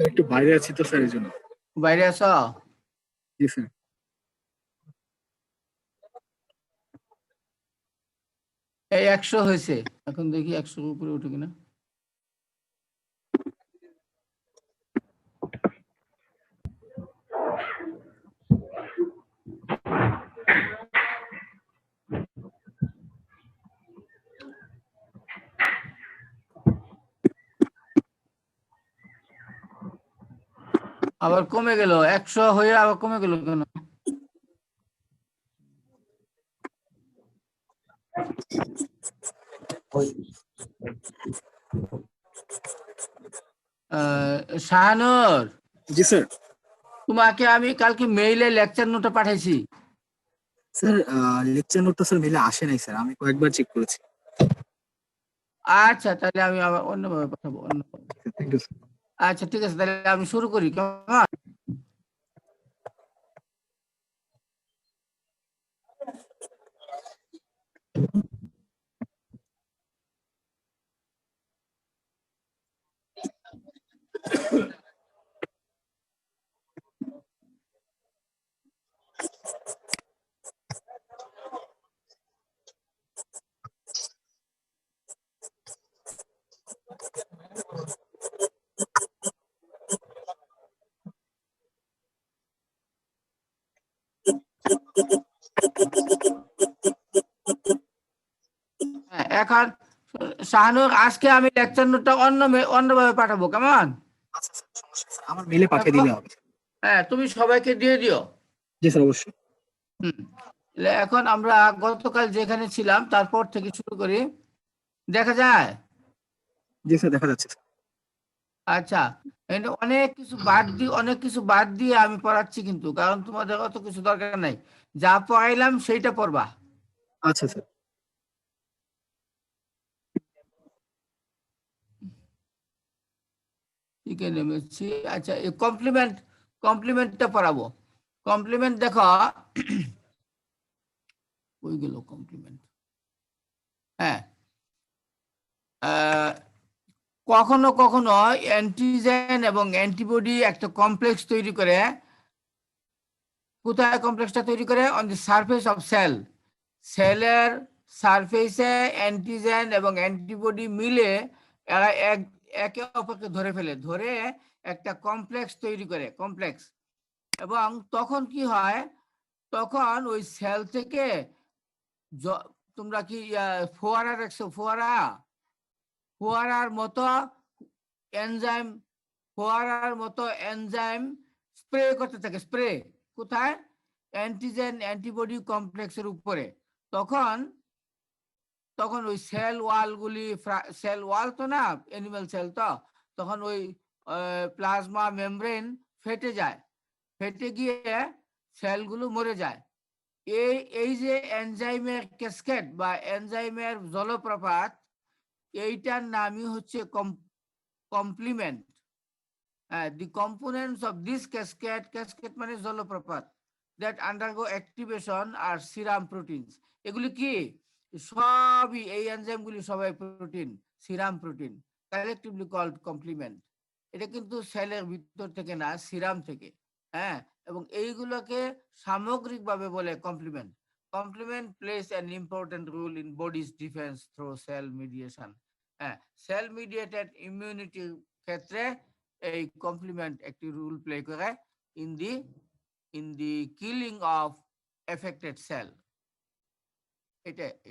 একটু বাইরে আছি তো স্যার, এই জন্য। বাইরে আছো? জি স্যার। এই 100 হয়েছে, এখন দেখি 100 উপরে উঠে কিনা। আবার কমে গেল, 100 হয়ে আবার কমে গেল কেন? শাহানুর, জি স্যার। তোমাকে আমি কালকে মেইলে লেকচার নোটটা পাঠাইছি। স্যার লেকচার নোটটা স্যার মেলে আসে নাই স্যার, আমি কয়েকবার চেক করেছি। আচ্ছা, তাহলে আমি আবার অন্যভাবে পাঠাবো, অন্যভাবে। Thank you sir. আচ্ছা ঠিক আছে, তাহলে আমি শুরু করি কেমন? হ্যাঁ, এখন শাহানুর, আজকে আমি লেকচার নোটটা অন্যভাবে পাঠাবো কেমন? আচ্ছা স্যার, সমস্যা নেই স্যার, আমার মেলে পাঠিয়ে দিলে হবে। হ্যাঁ, তুমি সবাইকে দিয়ে দিও। জি স্যার, অবশ্যই। হুম। এখন আমরা গতকাল যেখানে ছিলাম তারপর থেকে শুরু করি, দেখা যায়? জি স্যার, দেখা যাচ্ছে স্যার। আচ্ছা, অনেক কিছু বাদ দিয়ে আমি পড়াচ্ছি, কিন্তু কারণ তোমাদের অত কিছু দরকার নাই, যা পড়াইলাম সেইটা পড়বা। আচ্ছা স্যার। ঠিক আছে, নেমেছি। আচ্ছা, এই কমপ্লিমেন্টটা পড়াবো। কমপ্লিমেন্ট দেখো, ওই গেল কমপ্লিমেন্ট। হ্যাঁ, কখনো কখনো অ্যান্টিজেন এবং অ্যান্টিবডি একটা কমপ্লেক্স তৈরি করে। কোথায় কমপ্লেক্সটা তৈরি করে? অন দি সারফেস অফ সেলের সারফেসে অ্যান্টিজেন এবং অ্যান্টিবডি মিলে এরা একে অপরকে ধরে একটা কমপ্লেক্স তৈরি করে, কমপ্লেক্স। এবং তখন কি হয়, তখন ওই সেল থেকে তোমরা কি ফোয়ারা দেখছো? ফোয়ারার মতো এনজাইম ফোয়ারার মতো এনজাইম স্প্রে করতে থাকে। স্প্রে কোথায়? অ্যান্টিজেন অ্যান্টিবডি কমপ্লেক্সের উপরে। তখন তখন ওই সেল ওয়াল তো না, অ্যানিমাল সেল তো, তখন ওই প্লাজমা মেমব্রেন ফেটে যায়, ফেটে গিয়ে সেলগুলো মরে যায়। এই যে এনজাইমের ক্যাসকেড বা এনজাইমের জলপ্রপাত, এইটার নামই হচ্ছে complement. The components of this cascade মানে জলপ্রপাত, that undergo activation are serum proteins. এগুলি কি? সবই এই এনজাইমগুলি সবাই protein, serum protein, collectively called complement. এটা কিন্তু সেলের ভিতর থেকে না, সিরাম থেকে। হ্যাঁ, এবং এইগুলোকে সামগ্রিকভাবে বলে complement. Complement plays an important role in body's defence through cell mediation. হ্যাঁ, সেল মিডিয়েটেড ইমিউনিটির ক্ষেত্রে এই কমপ্লিমেন্ট একটি রোল প্লে করে in the killing of affected cell.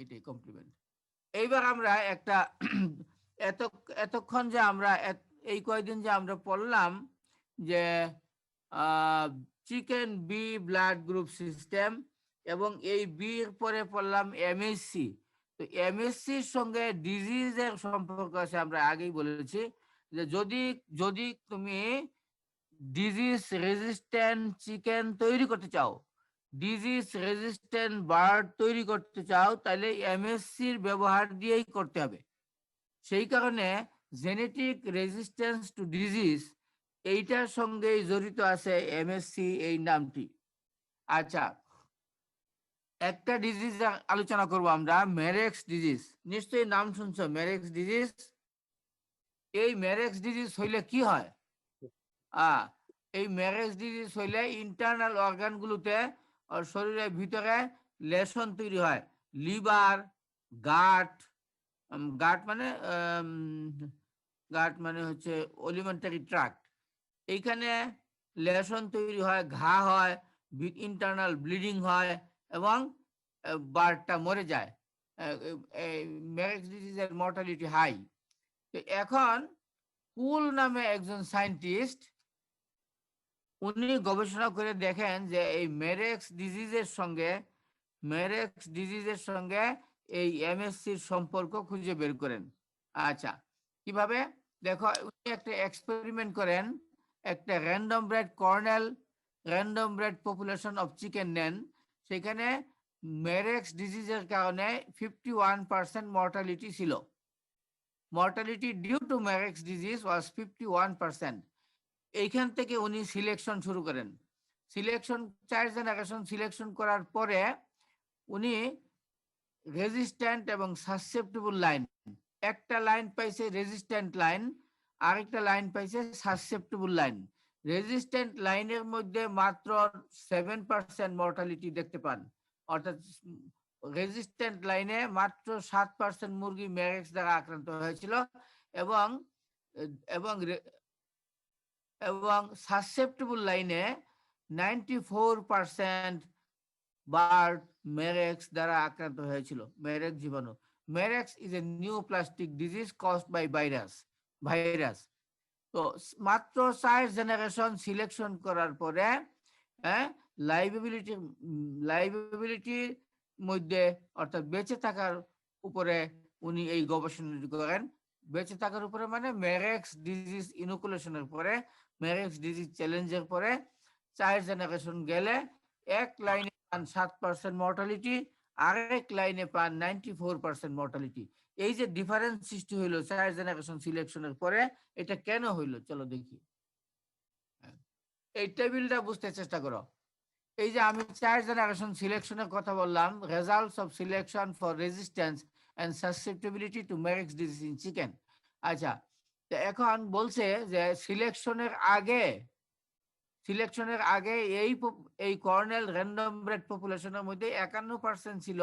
এটাই কমপ্লিমেন্ট। এইবার আমরা একটা এতক্ষণ যে আমরা এই কয়দিন যে আমরা পড়লাম যে chicken B blood group system, এবং এই বি এর পরে পড়লাম এমএসসি। তো এমএসসির সঙ্গে ডিজিজের সম্পর্ক আছে, আমরা আগেই বলেছি যে যদি তুমি ডিজিজ রেজিস্ট্যান্ট চিকেন তৈরি করতে চাও, ডিজিজ রেজিস্ট্যান্ট বার্ড তৈরি করতে চাও, তাহলে এমএসসির ব্যবহার দিয়েই করতে হবে। সেই কারণে জেনেটিক রেজিস্ট্যান্স টু ডিজিজ এইটার সঙ্গে জড়িত আছে এমএসসি এই নামটি। আচ্ছা, একটা ডিজিজ আলোচনা করব আমরা, মেরেক্স ডিজিজ। নিশ্চয়ই নাম শুনছো, মেরেক্স ডিজিজ। এই মেরেক্স ডিজিজ হইলে কি হয়? এই ম্যারেজ ডিজিজ হইলে ইন্টারনাল অর্গানগুলোতে শরীরের ভিতরে লেশন তৈরি হয়, লিভার, গাট, গাট মানে গাট মানে হচ্ছে অলিমেন্টারি ট্রাক্ট, এইখানে লেশন তৈরি হয়, ঘা হয়, ইন্টারনাল ব্লিডিং হয় এবং বার্ডটা মরে যায়। ম্যারেজ ডিজিজের মর্টালিটি হাই। তো এখন কুল নামে একজন সায়েন্টিস্ট, উনি গবেষণা করে দেখেন যে এই মেরেক্স ডিজিজের সঙ্গে এই এমএসসির সম্পর্ক খুঁজে বের করেন। আচ্ছা, কিভাবে দেখো, উনি একটা এক্সপেরিমেন্ট করেন, একটা random bread population of chicken নেন, সেখানে মেরেক্স ডিজিজের কারণে 51% মর্টালিটি ছিল। Mortality due to Marek's disease ওয়াজ 51%। এইখান থেকে উনি সিলেকশন শুরু করেন। সিলেকশন 4 জেনারেশন সিলেকশন করার পরে উনি রেজিস্ট্যান্ট এবং সাসসেপ্টেবল লাইন, একটা লাইন পাইছে রেজিস্ট্যান্ট লাইন, আরেকটা লাইন পাইছে সাসসেপ্টেবল লাইন। রেজিস্ট্যান্ট লাইনের মধ্যে মাত্র 7% মর্টালিটি দেখতে পান, অর্থাৎ রেজিস্ট্যান্ট লাইনে মাত্র 7% মুরগি ম্যারেক্স দ্বারা আক্রান্ত হয়েছিল এবং এবং এবং সাসসেপ্টেবল লাইনে 94% বার্ড মেরেক্স দ্বারা আক্রান্ত হয়েছিল, মেরেক্স জীবাণু। Marek's is a neoplastic disease caused by virus. তো মাত্র 4 জেনারেশন সিলেকশন করার পরে লাইভেবিলিটির মধ্যে অর্থাৎ বেঁচে থাকার উপরে উনি এই গবেষণাটি করেন। বেঁচে থাকার উপরে মানে মেরেক্স ডিজিজ ইনোকুলেশনের পরে, মেরেক্স ডিজিজ চ্যালেঞ্জের পরে 4 জেনারেশন গেলে এক লাইনে পান 7% মর্টালিটি, আরেক লাইনে পান 94% মর্টালিটি। এই যে ডিফারেন্স সৃষ্টি হইলো 4 জেনারেশন সিলেকশনের পরে, এটা কেন হইলো চলো দেখি। এই টেবিলটা বুঝতে চেষ্টা করো। এই যে আমি 4 জেনারেশন সিলেকশনের কথা বললাম, results of selection for resistance and susceptibility to Marek's disease in chicken. আচ্ছা, তো এখন বলছে যে সিলেকশনের আগে এই কর্নেল র্যান্ডম ব্রেড পপুলেশনের মধ্যে 51% ছিল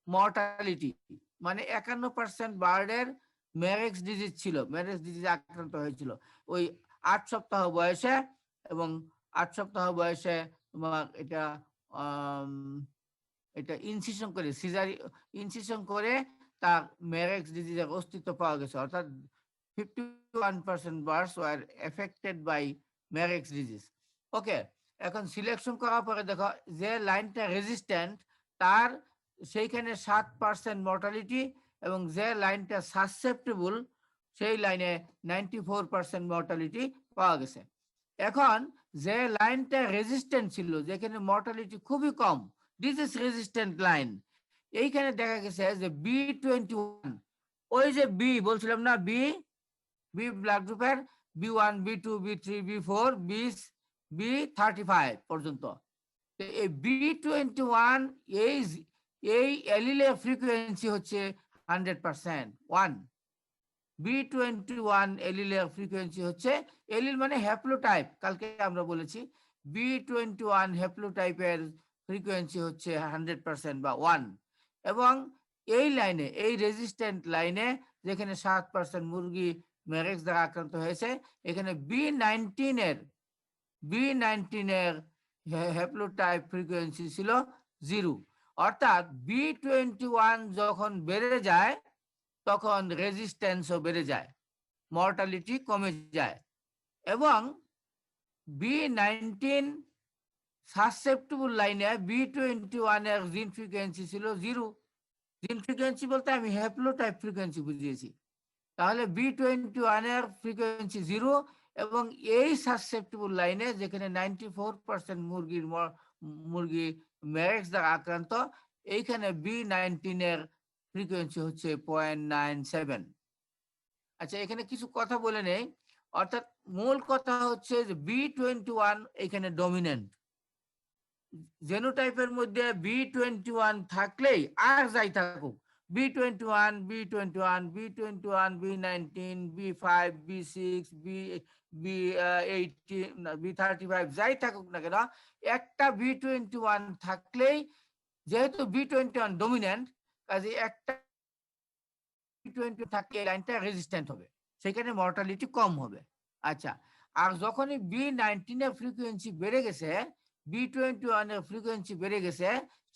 মর্টালিটি, মানে 51% বার্ডের মেরেক্স ডিজিজ ছিল, মেরেক্স ডিজিজ আক্রান্ত হয়েছিল ওই 8 সপ্তাহ বয়সে। এবং 8 সপ্তাহ বয়সে তোমার এটা ইনসিশন করে, ইনসিশন করে তার মেরেক্স ডিজিজের অস্তিত্ব পাওয়া গেছে, অর্থাৎ 51% birds were affected by Marek's disease. Okay, এখন সিলেকশন করার পরে দেখো যে লাইনটা রেজিস্ট্যান্ট তার সেইখানে 7% মর্টালিটি, এবং যে লাইনটা সাসসেপ্টেবল সেই লাইনে 94% মর্টালিটি পাওয়া গেছে। এখন যে লাইনটা রেজিস্ট্যান্ট ছিল, যেখানে মর্টালিটি খুবই কম, ডিজিজ রেজিস্ট্যান্ট লাইন, এইখানে দেখা গেছে যে B21, ওই যে বি বলছিলাম না, বি ব্লাড গ্রুপের B1, B2, B3, B4, B35 পর্যন্ত, এই B21 এই এলিলের ফ্রিকোয়েন্সি হচ্ছে 100%। 1 B21 এলিলের ফ্রিকোয়েন্সি হচ্ছে, এলিল মানে হ্যাপ্লোটাইপ, কালকে আমরা বলেছি B21 হ্যাপ্লোটাইপের ফ্রিকোয়েন্সি হচ্ছে 100% বা 1। এবং এই লাইনে, এই রেজিস্ট্যান্ট লাইনে যেখানে 7% মুরগি মেরেক্স দ্বারা আক্রান্ত হয়েছে, এখানে B19 এর হ্যাপ্লোটাইপ ফ্রিকোয়েন্সি ছিল 0। অর্থাৎ B21 যখন বেড়ে যায় তখন রেজিস্ট্যান্সও বেড়ে যায়, মর্টালিটি কমে যায়। এবং B19 সাসসেপ্টেবল লাইনে B21 এর জিন ফ্রিকোয়েন্সি ছিল 0। জিন ফ্রিকোয়েন্সি বলতে আমি হ্যাপ্লোটাইপ ফ্রিকোয়েন্সি বুঝিয়েছি। তাহলে B21 এর ফ্রিকোয়েন্সি 0, এবং এই সাসসেপ্টেবল লাইনে যেখানে 94% মুরগি মেরেক্স দ্বারা আক্রান্ত, এইখানে B19 এর ফ্রিকোয়েন্সি হচ্ছে 0.97। আচ্ছা, এখানে কিছু কথা বলে নেই। অর্থাৎ মূল কথা হচ্ছে যে B21 এখানে ডমিনেন্ট। জেনোটাইপের মধ্যে B21 থাকলেই আর যাই থাকুক, B21, B21, B21, B19, B5, B6, B18, B35 যাই থাকুক না কেন, একটা B21 থাকলেই, যেহেতু B21 ডমিনেন্ট, কাজে একটা B20 থাকলে এই লাইনটা রেজিস্ট্যান্ট হবে, সেখানে মর্টালিটি কম হবে। আচ্ছা, আর যখনই B19 এর ফ্রিকোয়েন্সি বেড়ে গেছে, B21 এর ফ্রিকোয়েন্সি বেড়ে গেছে,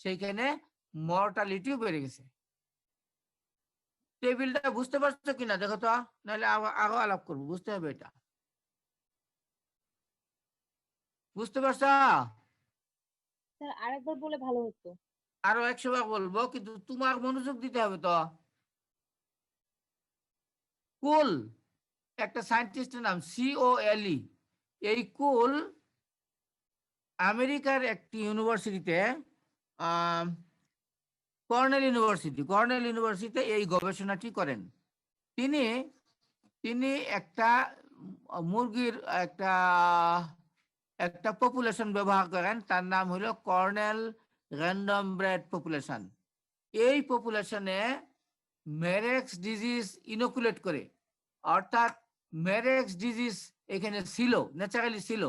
সেইখানে মর্টালিটিও বেড়ে গেছে। টেবিলটা বুঝতে পারছো কিনা দেখো তো, নাহলে আরো আলাপ করবো, বুঝতে হবে এটা। বুঝতে পারছো? স্যার আরেকবার বলে ভালো হতো। আরো 100 বার বলবো, কিন্তু তোমার মনোযোগ দিতে হবে তো। কুল, একটা সায়েন্টিস্টের নাম COLE, এই কুল আমেরিকার একটি ইউনিভার্সিটিতে, কর্নেল ইউনিভার্সিটিতে এই গবেষণাটি করেন। তিনি তিনি একটা মুরগির একটা পপুলেশন ব্যবহার করেন, তার নাম হলো কর্নেল র্যান্ডম ব্রেড পপুলেশন। এই পপুলেশনে মেরেক্স ডিজিজ ইনোকুলেট করে, অর্থাৎ মেরেক্স ডিজিজ এখানে ছিল, ন্যাচারালি ছিল।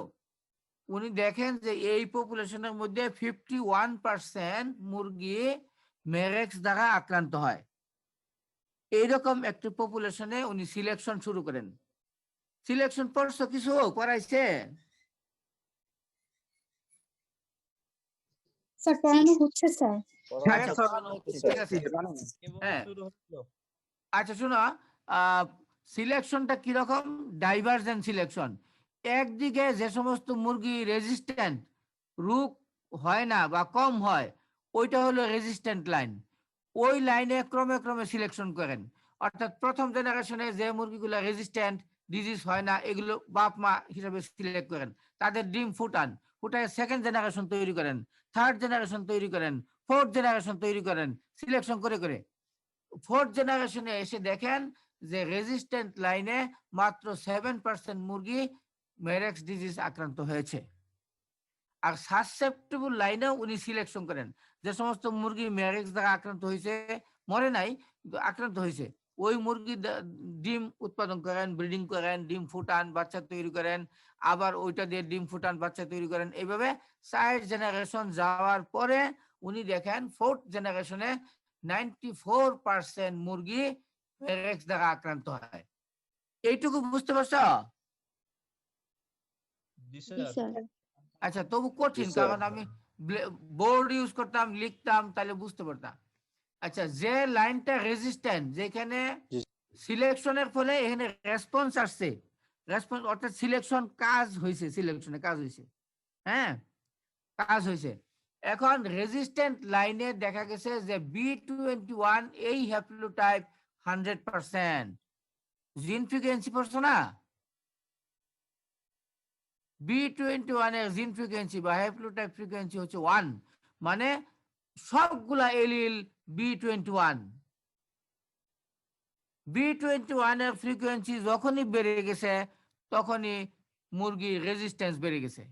উনি দেখেন যে এই পপুলেশনের মধ্যে 51% মুরগি মেরেক্স দ্বারা আক্রান্ত হয়। এইরকম একটি পপুলেশনে উনি সিলেকশন শুরু করেন। সিলেকশন পড়ছো কিছু পড়াইছে? স্যার পড়ানো হচ্ছে স্যার। আচ্ছা, পড়ানো হচ্ছে, ঠিক আছে। হ্যাঁ, আচ্ছা শোনো, সিলেকশনটা কিরকম? Divergent selection. একদিকে যে সমস্ত মুরগি রেজিস্ট্যান্ট, রোগ হয় না বা কম হয়, ওইটা হলো রেজিস্ট্যান্ট লাইন। ওই লাইনে ক্রমে ক্রমে সিলেকশন করেন, অর্থাৎ প্রথম জেনারেশনে যে মুরগিগুলো রেজিস্ট্যান্ট, ডিজিজ হয় না, এগুলো বাপ মা হিসাবে সিলেক্ট করেন, তাদের ডিম ফুটায় সেকেন্ড জেনারেশন তৈরি করেন, থার্ড জেনারেশন তৈরি করেন, ফোর্থ জেনারেশন তৈরি করেন, সিলেকশন করে করে ফোর্থ জেনারেশনে এসে দেখেন যে রেজিস্ট্যান্ট লাইনে মাত্র 7% মুরগি মেরেক্স ডিজিজ আক্রান্ত হয়েছে। আর সাসসেপ্টেবল লাইনেও উনি সিলেকশন করেন, যে সমস্ত মুরগি মেরেক্স দ্বারা আক্রান্ত হয়েছে, মরে নাই কিন্তু আক্রান্ত হয়েছে, ওই মুরগি ডিম উৎপাদন করেন, ব্রিডিং করেন, ডিম ফুটান, বাচ্চা তৈরি করেন, আবার ওইটা দিয়ে ডিম ফুটান, বাচ্চা তৈরি করেন। এইভাবে 4 জেনারেশন যাওয়ার পরে উনি দেখেন ফোর্থ জেনারেশনে 94% মুরগি মেরেক্স দ্বারা আক্রান্ত হয়। এইটুকু বুঝতে পারছো? জি স্যার। আচ্ছা, তবু কঠিন, কারণ আমি বোর্ড ইউজ করতাম, লিখতাম, তাহলে বুঝতে পারতাম। আচ্ছা, যে লাইনটা রেজিস্ট্যান্ট, যেখানে সিলেকশনের ফলে এখানে রেসপন্স আসছে, রেসপন্স অর্থাৎ সিলেকশন কাজ হয়েছে, সিলেকশনে কাজ হয়েছে, হ্যাঁ কাজ হয়েছে। এখন রেজিস্ট্যান্ট লাইনে দেখা গেছে যে B21 এই হ্যাপ্লোটাইপ 100%। জিন ফ্রিকোয়েন্সি পড়ছো না? B21 এর জিন ফ্রিকোয়েন্সি বা হ্যাপ্লোটাইপ ফ্রিকোয়েন্সি হচ্ছে 1, মানে সবগুলা এলিল B21। B21 এর ফ্রিকোয়েন্সি যখনই বেড়ে গেছে, তখনই মুরগির রেজিস্ট্যান্স বেড়ে গেছে।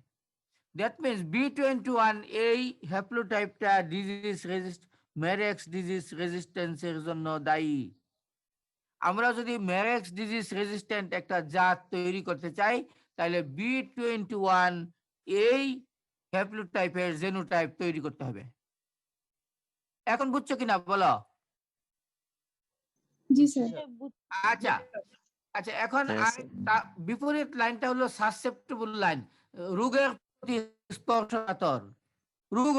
দ্যাট মিনস B21 এই হ্যাপ্লোটাইপটা মেরেক্স ডিজিজ রেজিস্ট্যান্সের জন্য দায়ী। আমরা যদি মেরেক্স ডিজিজ রেজিস্ট্যান্ট একটা জাত তৈরি করতে চাই, তাহলে B21 এই হ্যাপ্লোটাইপের জেনোটাইপ তৈরি করতে হবে। এখন বুঝছো কিনা বলো? জি স্যার। আচ্ছা আচ্ছা, এখন বিপরীত লাইনটা হলো সাসসেপ্টেবল লাইন, রোগের প্রতি স্পর্শকাতর। রোগ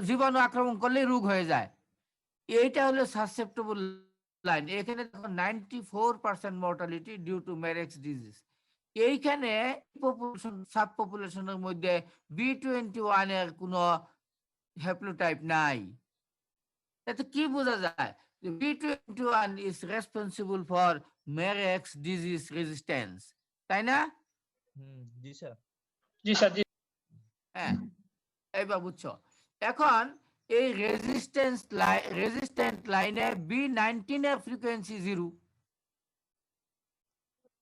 জীবাণু আক্রমণ করলে রোগ হয়ে যায়, এইটা হলো সাসসেপ্টেবল লাইন। এখানে 94% mortality due to Marek's disease. এইখানে পপুলেশন, সাব পপুলেশনের মধ্যে B21 এর কোনো হ্যাপ্লোটাইপ নাই। এতে কি বোঝা যায়? B21 is responsible for Marek's disease resistance, তাই না? জি স্যার। হ্যাঁ, এবার বুঝছো। এখন এই রেজিস্ট্যান্ট লাইনে B19 এর ফ্রিকোয়েন্সি 0,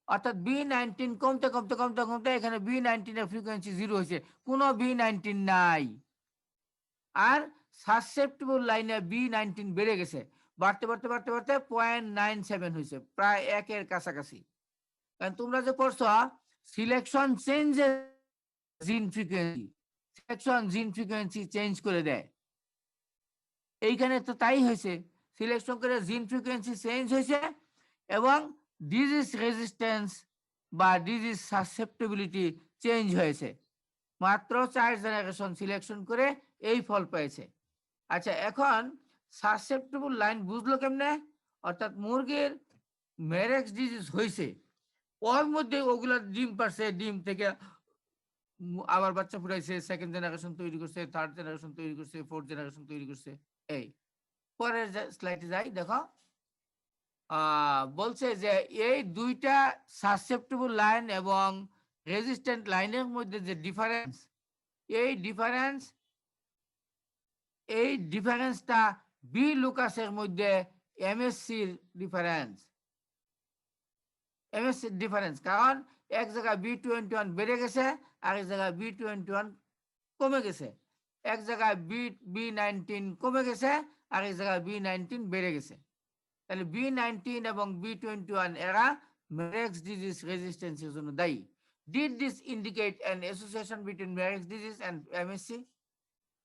অর্থাৎ B19 কমতে কমতে কমতে কমতে এখানে B19 এর ফ্রিকোয়েন্সি 0 হয়েছে, কোনো B19 নাই। আর সাসসেপ্টেবল লাইনে B19 বেড়ে গেছে, বাড়তে বাড়তে বাড়তে বাড়তে 0.97 হয়েছে, প্রায় 1-এর কাছাকাছি। কারণ তোমরা যে পড়ছো সিলেকশন চেঞ্জেস জিন ফ্রিকোয়েন্সি, সিলেকশন জিন ফ্রিকোয়েন্সি চেঞ্জ করে দেয়। এইখানে তো তাই হয়েছে, সিলেকশন করে জিন ফ্রিকোয়েন্সি চেঞ্জ হয়েছে এবং ডিজিজ রেজিস্ট্যান্স বা ডিজিজ সাসেপ্টেবিলিটি চেঞ্জ হয়েছে। মাত্র 4 জেনারেশন সিলেকশন করে এই ফল পেয়েছে। আচ্ছা, এখন সাসেপ্টেবল লাইন বুঝলো কেমনে? অর্থাৎ মুরগির মেরেক্স ডিজিজ হয়েছে, ওর মধ্যে ওগুলা ডিম পারছে, ডিম থেকে আবার বাচ্চা ফুটাইছে, সেকেন্ড জেনারেশন তৈরি করছে, থার্ড জেনারেশন তৈরি করছে, ফোর্থ জেনারেশন তৈরি করছে। এই পরের স্লাইডে যাই, দেখো বলছে যে এই দুইটা সাসেপ্টেবল লাইন এবং রেজিস্ট্যান্ট লাইনের মধ্যে যে ডিফারেন্স, এই ডিফারেন্সটা বি লুকাসের মধ্যে এমএসসির ডিফারেন্স, কারণ এক জায়গায় B21 বেড়ে গেছে, আরেক জায়গায় B21 কমে গেছে, এক জায়গায় B19 কমে গেছে, আরেক জায়গায় B19 বেড়ে গেছে। তাহলে B19 এবং B21 এরা মেরেক্স ডিজিজ রেজিস্ট্যান্সের জন্য দায়ী। Did this indicate an association between Marek's disease and MSC?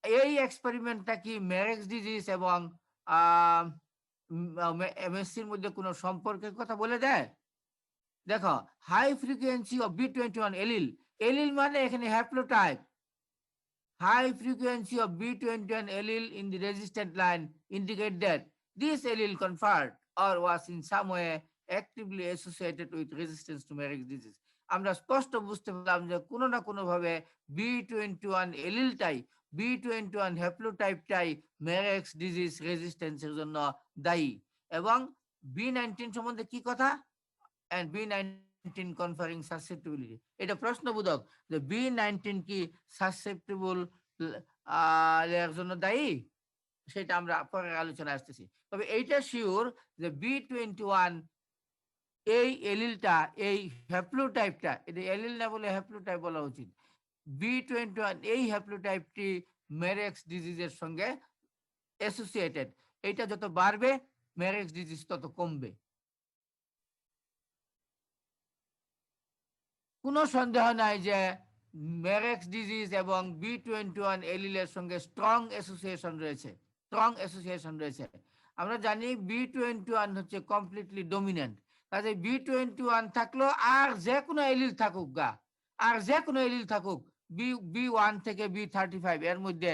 এই এক্সপেরিমেন্টটা কি মেরেক্স ডিজিজ এবং এমএসসির মধ্যে কোনো সম্পর্কের কথা বলে দেয়? দেখো, high frequency of B21 allele মানে এখানে হ্যাপ্লোটাইপ, high frequency of B21 allele in the resistant line indicate that this allele conferred or was in some way actively associated with resistance to Marek's disease. আমরা স্পষ্ট বুঝতে পারলাম যে কোনো না কোনো ভাবে B21 এলিলটাই, B21 হ্যাপ্লোটাইপটাই মেরেক্স ডিজিজ রেজিস্ট্যান্সের জন্য দায়ী। এবং B19 সম্বন্ধে কি কথা? and B19 conferring susceptibility, এটা প্রশ্নবোধক যে B19 কি সাসেপ্টেবল এর জন্য দায়ী, সেটা আমরা পরের আলোচনায় আসতেছি। তবে এইটা শিওর যে B21 এই এলিলটা, এই হ্যাপ্লোটাইপটা, এটা এলিল না বলে হ্যাপ্লোটাইপ বলা উচিত, B21 এই হ্যাপ্লোটাইপটি মেরেক্স ডিজিজের সঙ্গে অ্যাসোসিয়েটেড। এটা যত বাড়বে মেরেক্স ডিজিজ তত কমবে। কোনো সন্দেহ নাই যে মেরেক্স ডিজিজ এবং B21 এলিলের সঙ্গে স্ট্রং অ্যাসোসিয়েশন রয়েছে। আমরা জানি B21 হচ্ছে কমপ্লিটলি ডমিনেন্ট, কাজে B21 থাকলো আর যে কোনো এলিল থাকুক গা, আর যে কোনো এলিল থাকুক, B1 থেকে B35 এর মধ্যে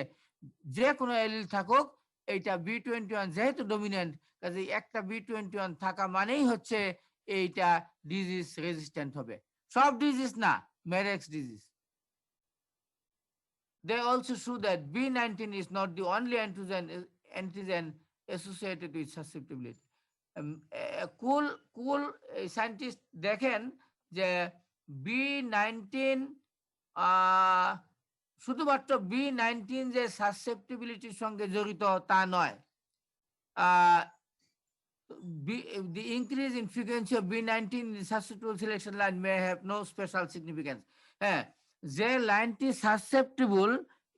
যে কোনো এলিল থাকুক, এইটা B21 যেহেতু ডমিনেন্ট, কাজে একটা B21 থাকা মানেই হচ্ছে এইটা ডিজিজ রেজিস্ট্যান্ট হবে। সব ডিজিজ না, মেরেক্স disease. They also show that B19 is not the only antigen associated with susceptibility. Cool scientist দেখেন যে B19 শুধুমাত্র B19 যে সাসেপ্টিবিলিটির সঙ্গে জড়িত তা নয়, the increase in frequency of B19 in the susceptible selection line may have no special significance. হ্যাঁ, যে লাইনটি সাসেপ্টেবল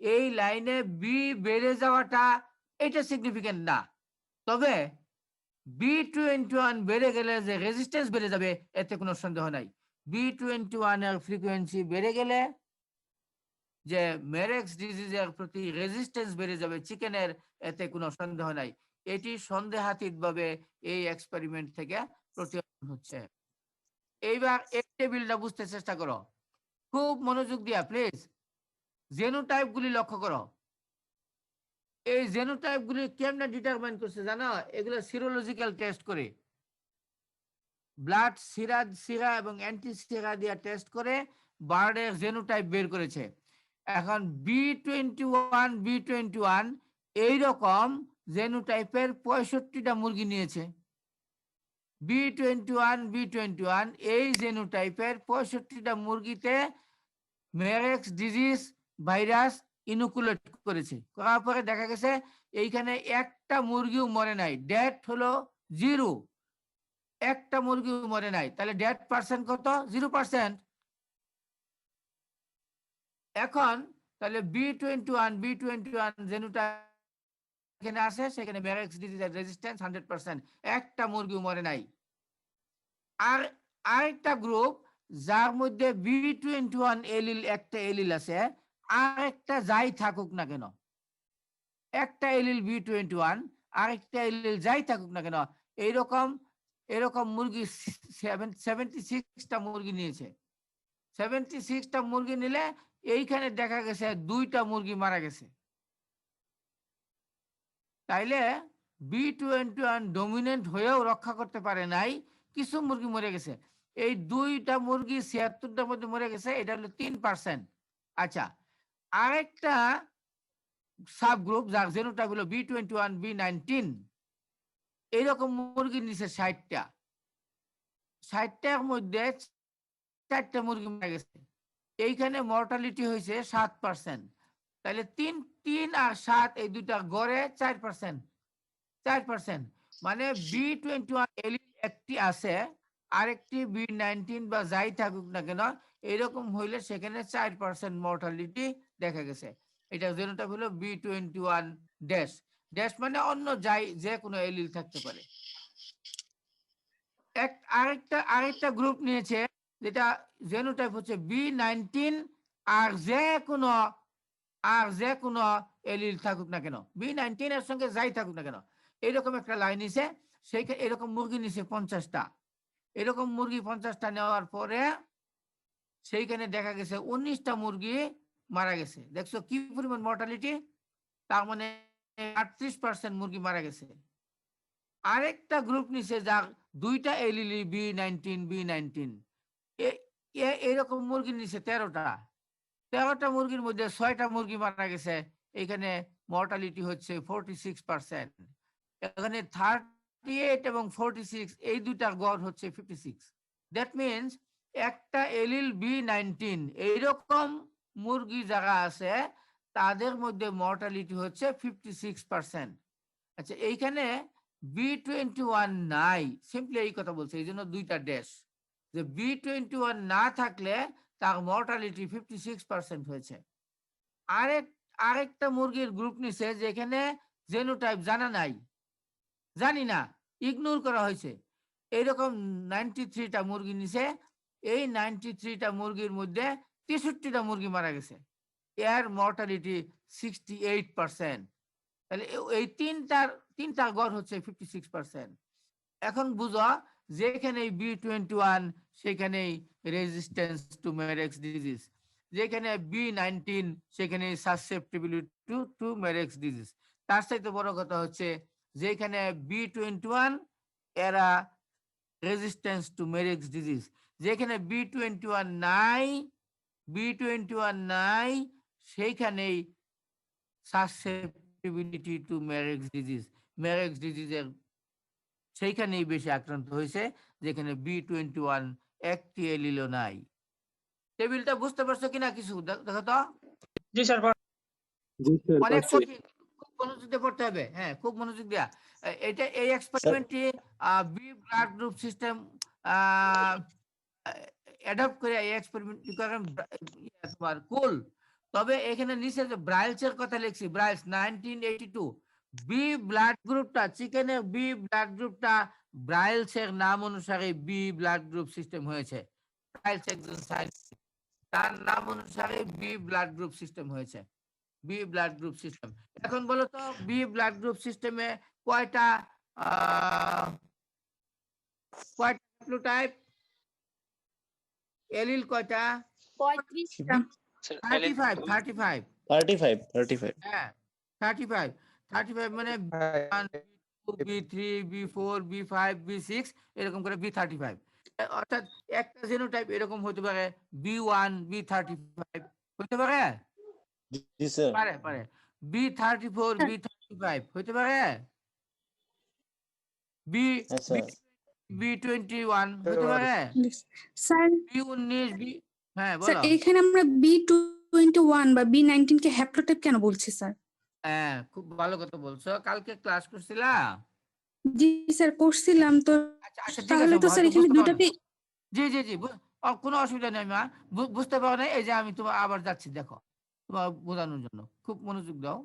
এই লাইনে বি বেড়ে যাওয়াটা এটা সিগনিফিকেন্ট না, তবে B21 বেড়ে গেলে যে রেজিস্ট্যান্স বেড়ে যাবে এতে কোনো সন্দেহ নাই। B21 এর ফ্রিকোয়েন্সি বেড়ে গেলে যে মেরেক্স ডিজিজের প্রতি রেজিস্ট্যান্স বেড়ে যাবে চিকেনের, এতে কোনো সন্দেহ নাই। এটি সন্দেহাতীতভাবে এই এক্সপেরিমেন্ট থেকে প্রতীয়মান হচ্ছে। এইবার এই টেবিলটা বুঝতে চেষ্টা করো, খুব মনোযোগ দিয়া প্লিজ। জেনোটাইপ গুলি লক্ষ্য করো। এই জেনোটাইপ গুলি কেমনে ডিটারমাইন করছে জানো? এগুলো সিরোলজিক্যাল টেস্ট করে, ব্লাড সিরা এবং অ্যান্টি সিরা দিয়ে টেস্ট করে বার্ডের জেনোটাইপ বের করেছে। এখন B21 এইরকম জেনোটাইপের 65টা মুরগি নিয়েছে। B21 এই জেনোটাইপের 65টা মুরগিতে মেরেক্স ডিজিজ ভাইরাস ইনোকুলেট করেছে, করার পরে দেখা গেছে এইখানে একটা মুরগিও মরে নাই, ডেথ হলো 0, একটা মুরগিও মরে নাই। তাহলে ডেথ পার্সেন্ট কত? 0%। এখন তাহলে B21 জেনোটাইপ যেখানে আছে সেখানে ম্যারেক্স ডিজিজের রেজিস্ট্যান্স 100%, একটা মুরগি মরে নাই। আর আরেকটা গ্রুপ যার মধ্যে B21 এলিল, একটা এলিল আছে, আর একটা যাই থাকুক না কেন, একটা এলিল B21 আরেকটা এলিল যাই থাকুক না কেন, এইরকম এরকম মুরগি 76টা মুরগি নিয়েছে। 76টা মুরগি নিলে এইখানে দেখা গেছে 2টা মুরগি মারা গেছে। তাইলে B21 ডমিনেন্ট হয়েও রক্ষা করতে পারে নাই, কিছু মুরগি মরে গেছে। এই 2টা মুরগি 76টার মধ্যে মরে গেছে, এটা হলো 3%। আচ্ছা, আরেকটা সাব গ্রুপ যার জেনোটাইপ হলো B21 B19, এইরকম মুরগি নিচে 60টা, 60টার মধ্যে 4টা মুরগি মারা গেছে, এইখানে মর্টালিটি হয়েছে 7%। তাহলে 3 আর 7 এই দুইটা গড়ে 4%, 4%। মানে B21 এলিল একটি আছে, আরেকটি B19 বা যাই থাকুক না কেন, এরকম হইলে সেখানে 4% মর্টালিটি দেখা গেছে। এটা জেনোটাইপ হলো B21 ড্যাশ। ড্যাশ মানে অন্য যাই, যে কোনো এলিল থাকতে পারে। আরেকটা গ্রুপ নিয়েছে যেটা জেনোটাইপ হচ্ছে B19, আর যে কোনো এলিল থাকুক না কেন, B19 এর সঙ্গে যাই থাকুক না কেন, এরকম একটা লাইন নিছে। সেই এরকম মুরগি নিছে 50টা। এরকম মুরগি 50টা নেওয়ার পরে সেইখানে দেখা গেছে 19টা মুরগি মারা গেছে। দেখছো কি পরিমাণ মর্টালিটি? তার মানে 38% মুরগি মারা গেছে। আরেকটা গ্রুপ নিছে যার 2টা এলিলি B19 এরকম মুরগি নিছে 13টা মুরগির মধ্যে 6টা মুরগি মারা গেছে, এখানে মর্টালিটি হচ্ছে 46%। এখানে 38 এবং 46 এই দুইটার গড় হচ্ছে 56। দ্যাট মিনস একটা এলিল B19 এইরকম মুরগি যারা আছে তাদের মধ্যে মর্টালিটি হচ্ছে 56%। আচ্ছা, এইখানে B21 নাই, সিম্পলি এই কথা বলছে, এই জন্য 2টা ড্যাশ। যে B21 না থাকলে তার মর্টালিটি 56% হয়েছে। আরেকটা মুরগির গ্রুপ নিছে যেখানে জেনোটাইপ জানা নাই, জানি না, ইগনোর করা হয়েছে, এইরকম 93টা মুরগি নিছে। এই 93টা মুরগির মধ্যে 63টা মুরগি মারা গেছে, এর মর্টালিটি 68%। তাহলে এই তিনটার গড় হচ্ছে 56%। এখন বুঝো, যেখানে B21 সেখানেই রেজিস্ট্যান্স টু ম্যারেক্স ডিজিজ, যেখানে B19 সেখানে সাসসেপ্টিবিলিটি টু ম্যারেক্স ডিজিজ। তার সাথে বড় কথা হচ্ছে যেখানে B21 এরা রেজিস্ট্যান্স টু ম্যারেক্স ডিজিজ, যেখানে B21 নাই সেইখানেই সাসসেপ্টিবিলিটি টু ম্যারেক্স ডিজিজ, ম্যারেক্স ডিজিজের সেইখানেই বেশি আক্রান্ত হয়েছে, যেখানে B21 একটি এলিলও নাই। টেবিলটা বুঝতে পারছো কিনা কিছু দেখো তো। জি স্যার। অনেক কঠিন, খুব মনোযোগ দিয়ে পড়তে হবে। হ্যাঁ, খুব মনোযোগ দেয়া। এটা এই এক্সপেরিমেন্টটি B blood group system adopt করে এই এক্সপেরিমেন্ট করেন তোমার কোল। তবে এখানে নিচে যে ব্রাইলসের কথা লিখছি, ব্রাইলস 1982, বি ব্লাড গ্রুপটা, চিকেনের বি ব্লাড গ্রুপটা ব্রাইলসের নাম অনুসারে বি ব্লাড গ্রুপ সিস্টেম হয়েছে। ব্রাইলস একজন সায়েন্টিস্ট, তার নাম অনুসারে বি ব্লাড গ্রুপ সিস্টেম হয়েছে, বি ব্লাড গ্রুপ সিস্টেম। এখন বলো তো বি ব্লাড গ্রুপ সিস্টেমে কয়টা হ্যাপ্লোটাইপ, এলিল কয়টা? 35টা। 35। 35 হ্যাঁ, 35 মানে B3 B4 B5 B6 এরকম করে B35। অর্থাৎ একটা জিনোটাইপ এরকম হতে পারে B1 B35 হতে পারে, জি স্যার। পারে B34 B35 হতে পারে, B21 হতে পারে, স্যার B19 B। হ্যাঁ স্যার, বলো। এখানে আমরা B21 বা B19 কে হ্যাপ্লোটাইপ কেন বলছি স্যার? হ্যাঁ, খুব ভালো কথা বলছো, কালকে ক্লাস করছিলা? জি স্যার, করছিলাম তো। আচ্ছা ঠিক তাহলে আছে, তো স্যার হয়তো এখানে বুঝতে পারো দুটাকে না। জি কোনো অসুবিধা নেই মা, বুঝতে পারো না, এই যে আমি তোমার আবার যাচ্ছি, দেখো তোমার বোঝানোর জন্য, খুব মনোযোগ দাও।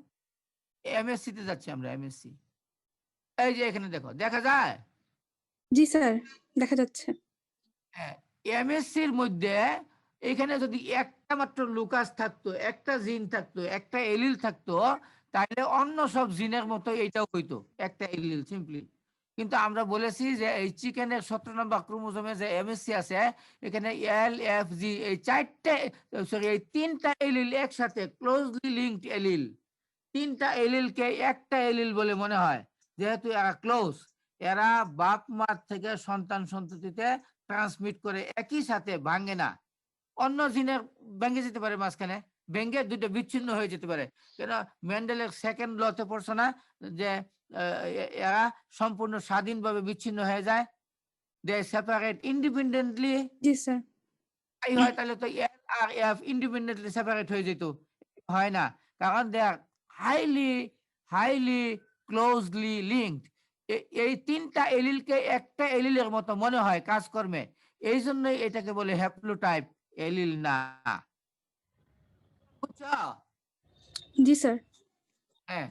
এমএসসি তে যাচ্ছি আমরা, এমএসসি। এই যে এখানে দেখো, দেখা যায় জি স্যার, দেখা যাচ্ছে। হ্যাঁ, এমএসসির মধ্যে এখানে যদি একটা মাত্র লুকাস থাকতো, একটা জিন থাকতো, একটা এলিল থাকতো, তাহলে অন্য সব জিনের মতো এইটাও হইতো, একটা এলিল সিম্পলি। কিন্তু আমরা বলেছি যে এই চিকেনের 17 নম্বর ক্রোমোজোমে যে এমএসসি আছে, এখানে এল এফ জি এই চারটে, সরি এই তিনটা এলিল একসাথে ক্লোজলি লিঙ্কড এলিল। তিনটা এলিলকে একটা এলিল বলে মনে হয়, যেহেতু এরা ক্লোজ, এরা বাপ মার থেকে সন্তান সন্ততিতে ট্রান্সমিট করে, একই সাথে ভাঙে না। অন্য জিনের ভেঙে যেতে পারে মাঝখানে, ভেঙে দুটো বিচ্ছিন্ন হয়ে যেতে পারে। কেন মেন্ডেলের সেকেন্ড লতে পড়ছো না যে এরা সম্পূর্ণ স্বাধীনভাবে বিচ্ছিন্ন হয়ে যায়, দে সেপারেট ইন্ডিপেন্ডেন্টলি। জি স্যার। তাই হয়, তাহলে তো এল আর এফ ইন্ডিপেন্ডেন্টলি সেপারেট হয়ে যেত, হয় না, কারণ দে আর হাইলি ক্লোজলি লিঙ্কড। এই তিনটা এলিলকে একটা এলিলের মতো মনে হয় কাজকর্মে, এই জন্যই এটাকে বলে হ্যাপ্লোটাইপ এলিল না। বুঝছো? জি স্যার। হ্যাঁ,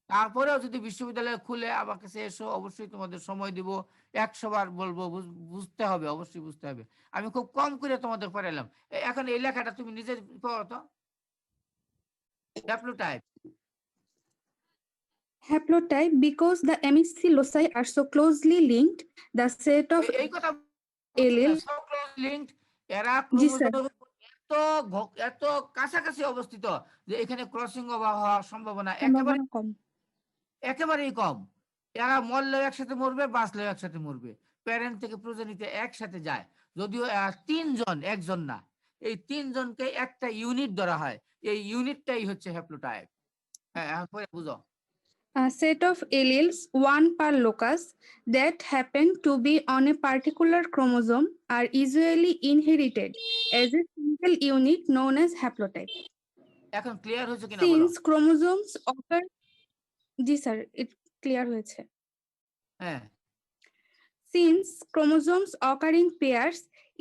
তারপরেও যদি বিশ্ববিদ্যালয় খুলে আমার কাছে এসো, অবশ্যই তোমাদের সময় দিব, 100 বার বলবো, বুঝতে হবে, অবশ্যই বুঝতে হবে। আমি খুব কম করে তোমাদের পড়ালাম। এখন এই লেখাটা তুমি নিজে পড়ো তো, হ্যাপ্লোটাইপ। Haplotype, because the MHC loci are so closely linked, the set of এই কথা allele, লিঙ্কড, এরা জি স্যার, ক্রোমোজোমের এত এত কাছাকাছি অবস্থিত যে এখানে ক্রসিং ওভার হওয়ার সম্ভাবনা সম্ভাবনা কম। একেবারেই কম। এরা মরলেও একসাথে মরবে, বাঁচলেও একসাথে মরবে, প্যারেন্ট থেকে প্রজনীতে একসাথে যায়। যদিও এরা তিনজন, একজন না, এই তিনজনকে একটা ইউনিট ধরা হয়, এই ইউনিটটাই হচ্ছে হ্যাপ্লোটাইপ। হ্যাঁ, এখন পরে বুঝো। A set of alleles, one per locus, that happen to be on a particular chromosome are usually inherited as a single unit known as haplotype. এখন ক্লিয়ার হয়েছে কিনা বলো? Since chromosomes occur, G sir, it clear হয়েছে। হ্যাঁ, Since chromosomes occur in pairs,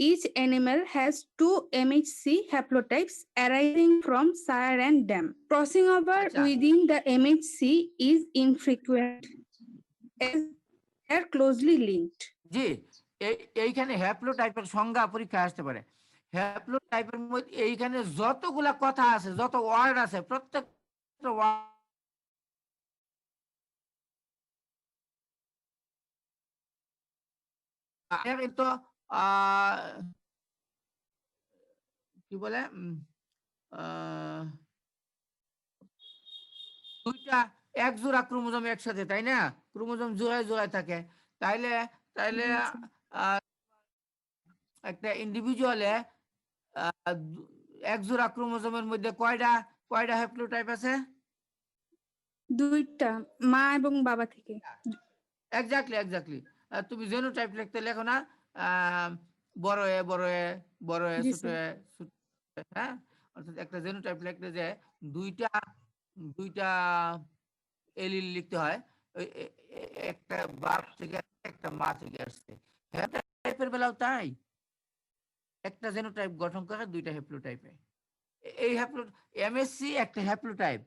each animal has two MHC haplotypes arising from sire and dam. Crossing over Acha. within the MHC is infrequent as they are closely linked. জি, এইখানে হ্যাপ্লোটাইপের সংজ্ঞা পরীক্ষা আসতে পারে। হ্যাপ্লোটাইপের মধ্যে এইখানে যতগুলা কথা আছে, যত ওয়ার্ড আছে, প্রত্যেকটা ওয়ার্ড তো কি বলে, দুইটা এক জোড়া ক্রোমোজোম একসাথে, তাই না? ক্রোমোজোম জোড়ায় জোড়ায় থাকে, তাইলে তাইলে একটা ইন্ডিভিজুয়ালে এক জোড়া ক্রোমোজোমের মধ্যে কয়টা হ্যাপ্লোটাইপ আছে? দুইটা, মা এবং বাবা থেকে। এক্স্যাক্টলি। তুমি জেনোটাইপ লিখতে লেখো না, বড় এ বড় এ বড় এ জি ছোট স্যার। এ ছোট এ, হ্যাঁ, অর্থাৎ একটা জেনোটাইপ লিখতে যে দুইটা দুইটা এলিল লিখতে হয়, একটা বাপ থেকে একটা মা থেকে আসছে। হ্যাপ্লোটাইপের বেলাও তাই, একটা জেনোটাইপ গঠন করে দুইটা হ্যাপ্লোটাইপে। এই হ্যাপ্লো এমএসসি একটা হ্যাপ্লোটাইপ।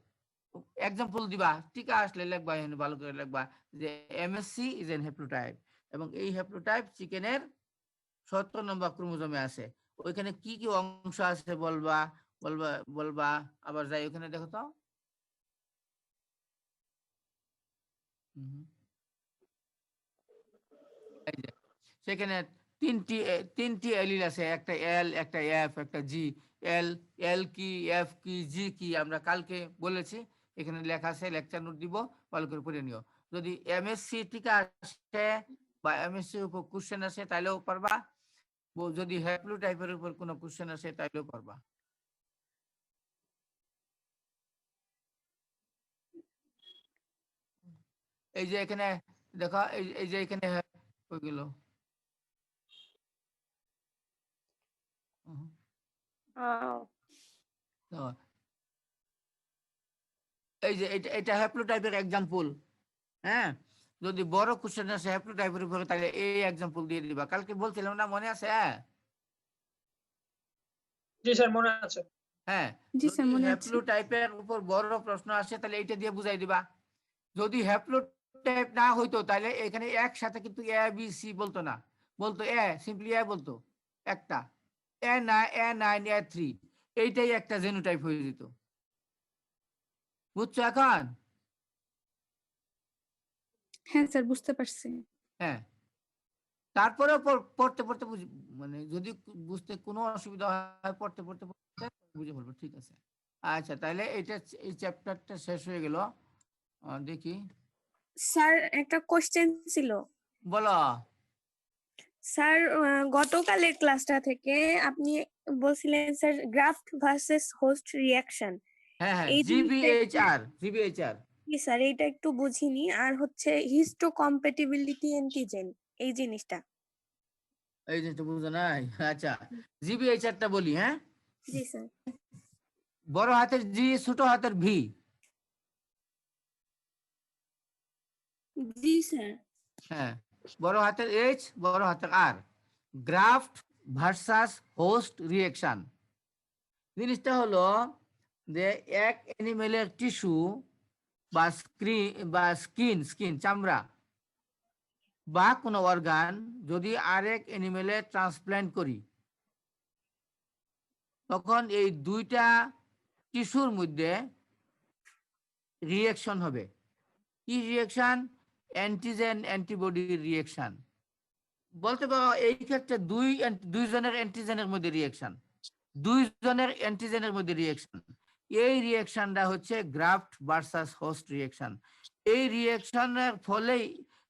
এক্সাম্পল দিবা, টিকা আসলে লিখবা, এখানে ভালো করে লিখবা যে এমএসসি ইজ এন হ্যাপ্লোটাইপ, এবং এই হ্যাপ্লোটাইপ চিকেনের 17 নম্বর ক্রোমোজোমে আছে। ওইখানে কি কি অংশ আছে বলবা বলবা বলবা আবার যাই ওখানে দেখো তো। এই যে সেখানে তিনটি এলিল আছে, একটা এল, একটা এফ, একটা জি। এল কি, এফ কি, জি কি আমরা কালকে বলেছি, এখানে লেখা আছে, লেকচার নোট দিব, ভালো করে পড়ে নিও। যদি এমএসসি টিকা আসে বা এমএসসি উপর কোশ্চেন আসে তাইলেও পারবা, যদি হ্যাপ্লোটাইপের উপর কোনো কোশ্চেন আসে তাইলেও পারবা। এই যে এখানে দেখো, এই যে এখানে ওইগুলো তো, এই যে এটা হ্যাপ্লোটাইপের এক্সাম্পল। হ্যাঁ, যদি বড় কোশ্চেন আসে হ্যাপ্লোটাইপের উপরে তাহলে এই এক্সাম্পল দিয়ে দিবা, কালকে বলছিলাম না, মনে আছে? জি স্যার, মনে আছে। হ্যাঁ, জি স্যার যদি মনে আছে। হ্যাপ্লোটাইপের উপর বড় প্রশ্ন আসে তাহলে এইটা দিয়ে বুঝাই দিবা। যদি হ্যাপ্লোটাইপ না হইতো তাহলে এখানে একসাথে কিন্তু এ বি সি বলতো না, বলতো সিম্পলি বলতো একটা A9 A3, এইটাই একটা জেনোটাইপ হয়ে যেত। বুঝছো এখন? হ্যাঁ স্যার বুঝতে পারছি। হ্যাঁ, তারপরেও পড়তে পড়তে মানে যদি বুঝতে কোনো অসুবিধা হয় পড়তে পড়তে পড়তে বুঝে বলবো, ঠিক আছে। আচ্ছা, তাহলে এটা এই চ্যাপ্টারটা শেষ হয়ে গেল। দেখি, স্যার একটা কোশ্চেন ছিল বলো। স্যার। গতকালের ক্লাসটা থেকে আপনি বলছিলেন sir graft versus host reaction, হ্যাঁ হ্যাঁ, এই জিনিসটা জিবিএইচআর। কি স্যার? এইটা একটু বুঝিনি। আর হচ্ছে হিস্টোকম্প্যাটিবিলিটি অ্যান্টিজেন, এই জিনিসটা। এই জিনিসটা বুঝো নাই? আচ্ছা, জিবিএইচআরটা বলি। হ্যাঁ, জি স্যার। বড় হাতের জি, ছোট হাতের ভি। জি স্যার। হ্যাঁ, বড় হাতের এইচ, বড় হাতের আর। গ্রাফট ভার্সাস হোস্ট রিঅ্যাকশন জিনিসটা হলো যে এক অ্যানিমেলের টিস্যু বা স্কিন চামড়া বা কোনো অর্গান যদি আরেক অ্যানিমেলে ট্রান্সপ্ল্যান্ট করি, তখন এই দুইটা টিস্যুর মধ্যে রিঅ্যাকশন হবে। কি রিঅ্যাকশন? Antigen antibody reaction. বলতে পারো এই ক্ষেত্রে দুইজনের অ্যান্টিজেনের মধ্যে রিঅ্যাকশন, দুইজনের অ্যান্টিজেনের মধ্যে রিঅ্যাকশন। এই রিঅ্যাকশনটা হচ্ছে গ্রাফট ভার্সাস হোস্ট রিঅ্যাকশন। এই রিঅ্যাকশনের ফলেই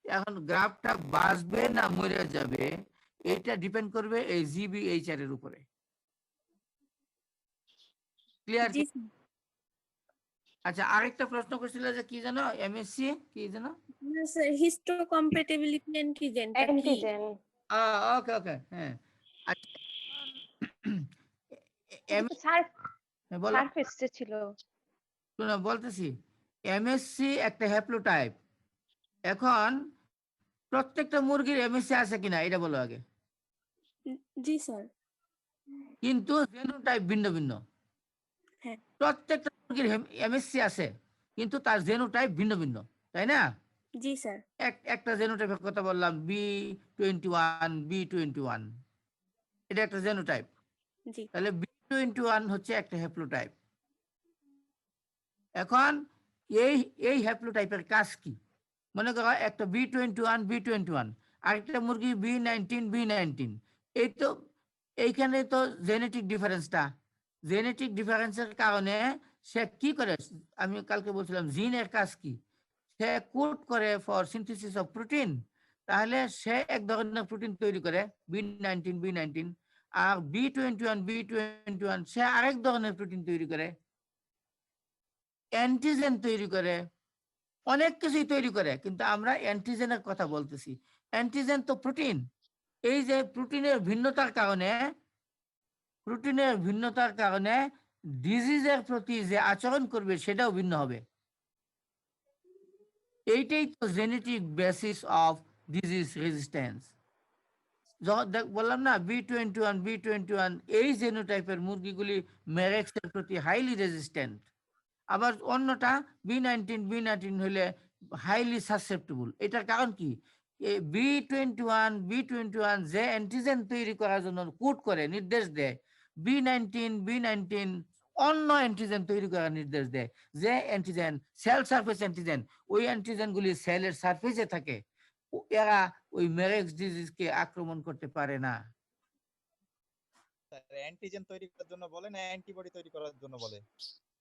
এখন গ্রাফটটা বাঁচবে না মরে যাবে, এটা ডিপেন্ড করবে এই জিবিএইচআর এর উপরে। ক্লিয়ার? জি স্যার। আচ্ছা, আরেকটা প্রশ্ন করছিল যে কি জানো, এমএসসি কি জানো? না স্যার, হিস্টোকম্প্যাটিবিলিটি অ্যান্টিজেনটা কি? অ্যান্টিজেন। ওকে ওকে, হ্যাঁ। আচ্ছা, স্যার বলো। সারফেসে ছিল। শোনো বলতেছি, এমএসসি একটা হ্যাপ্লোটাইপ। এখন প্রত্যেকটা মুরগির এমএসসি আছে কিনা এটা বলো আগে। জি স্যার। কিন্তু জেনোটাইপ ভিন্ন ভিন্ন। হ্যাঁ। প্রত্যেকটা মুরগির এমএসসি আছে কিন্তু তার জেনোটাইপ ভিন্ন ভিন্ন, তাই না? জি স্যার। একটা জেনোটাইপের কথা বললাম, B21 এটা একটা জেনোটাইপ। জি। তাহলে B21 হচ্ছে একটা হ্যাপ্লোটাইপ। এখন এই হ্যাপ্লোটাইপের কাজ কি? মনে করো একটা B21 আরেকটা মুরগি B19 এই তো এইখানে তো জেনেটিক ডিফারেন্সের কারণে সে কি করে, আমি কালকে বলছিলাম জিনের কাজ কি, সে কোড করে ফর সিনথেসিস অফ প্রোটিন। তাহলে সে এক ধরনের প্রোটিন তৈরি করে B19 আর B21 সে আরেক ধরনের প্রোটিন তৈরি করে, অ্যান্টিজেন তৈরি করে, অনেক কিছুই তৈরি করে। কিন্তু আমরা অ্যান্টিজেনের কথা বলতেছি। অ্যান্টিজেন তো প্রোটিন। এই যে প্রোটিনের ভিন্নতার কারণে ডিজিজের প্রতি যে আচরণ করবে সেটাও ভিন্ন হবে। এইটাই তো genetic basis of disease resistance. বললাম না B21 এই জেনোটাইপের মুরগিগুলি মেরেক্সের প্রতি হাইলি রেজিস্ট্যান্ট। আবার অন্যটা B19 হলে হাইলি সাসেপ্টেবল। এটার কারণ কি? B21 যে অ্যান্টিজেন তৈরি করার জন্য কোড করে নির্দেশ দেয়, B19 অন্য অ্যান্টিজেন তৈরি করার নির্দেশ দেয়। যে অ্যান্টিজেন সেল সারফেস অ্যান্টিজেন, ওই অ্যান্টিজেনগুলি সেলের সারফেসে থাকে, এরা ওই মেরেক্স ডিজিজকে আক্রমণ করতে পারে না। অ্যান্টিজেন তৈরি করার জন্য বলে না অ্যান্টিবডি তৈরি করার জন্য বলে?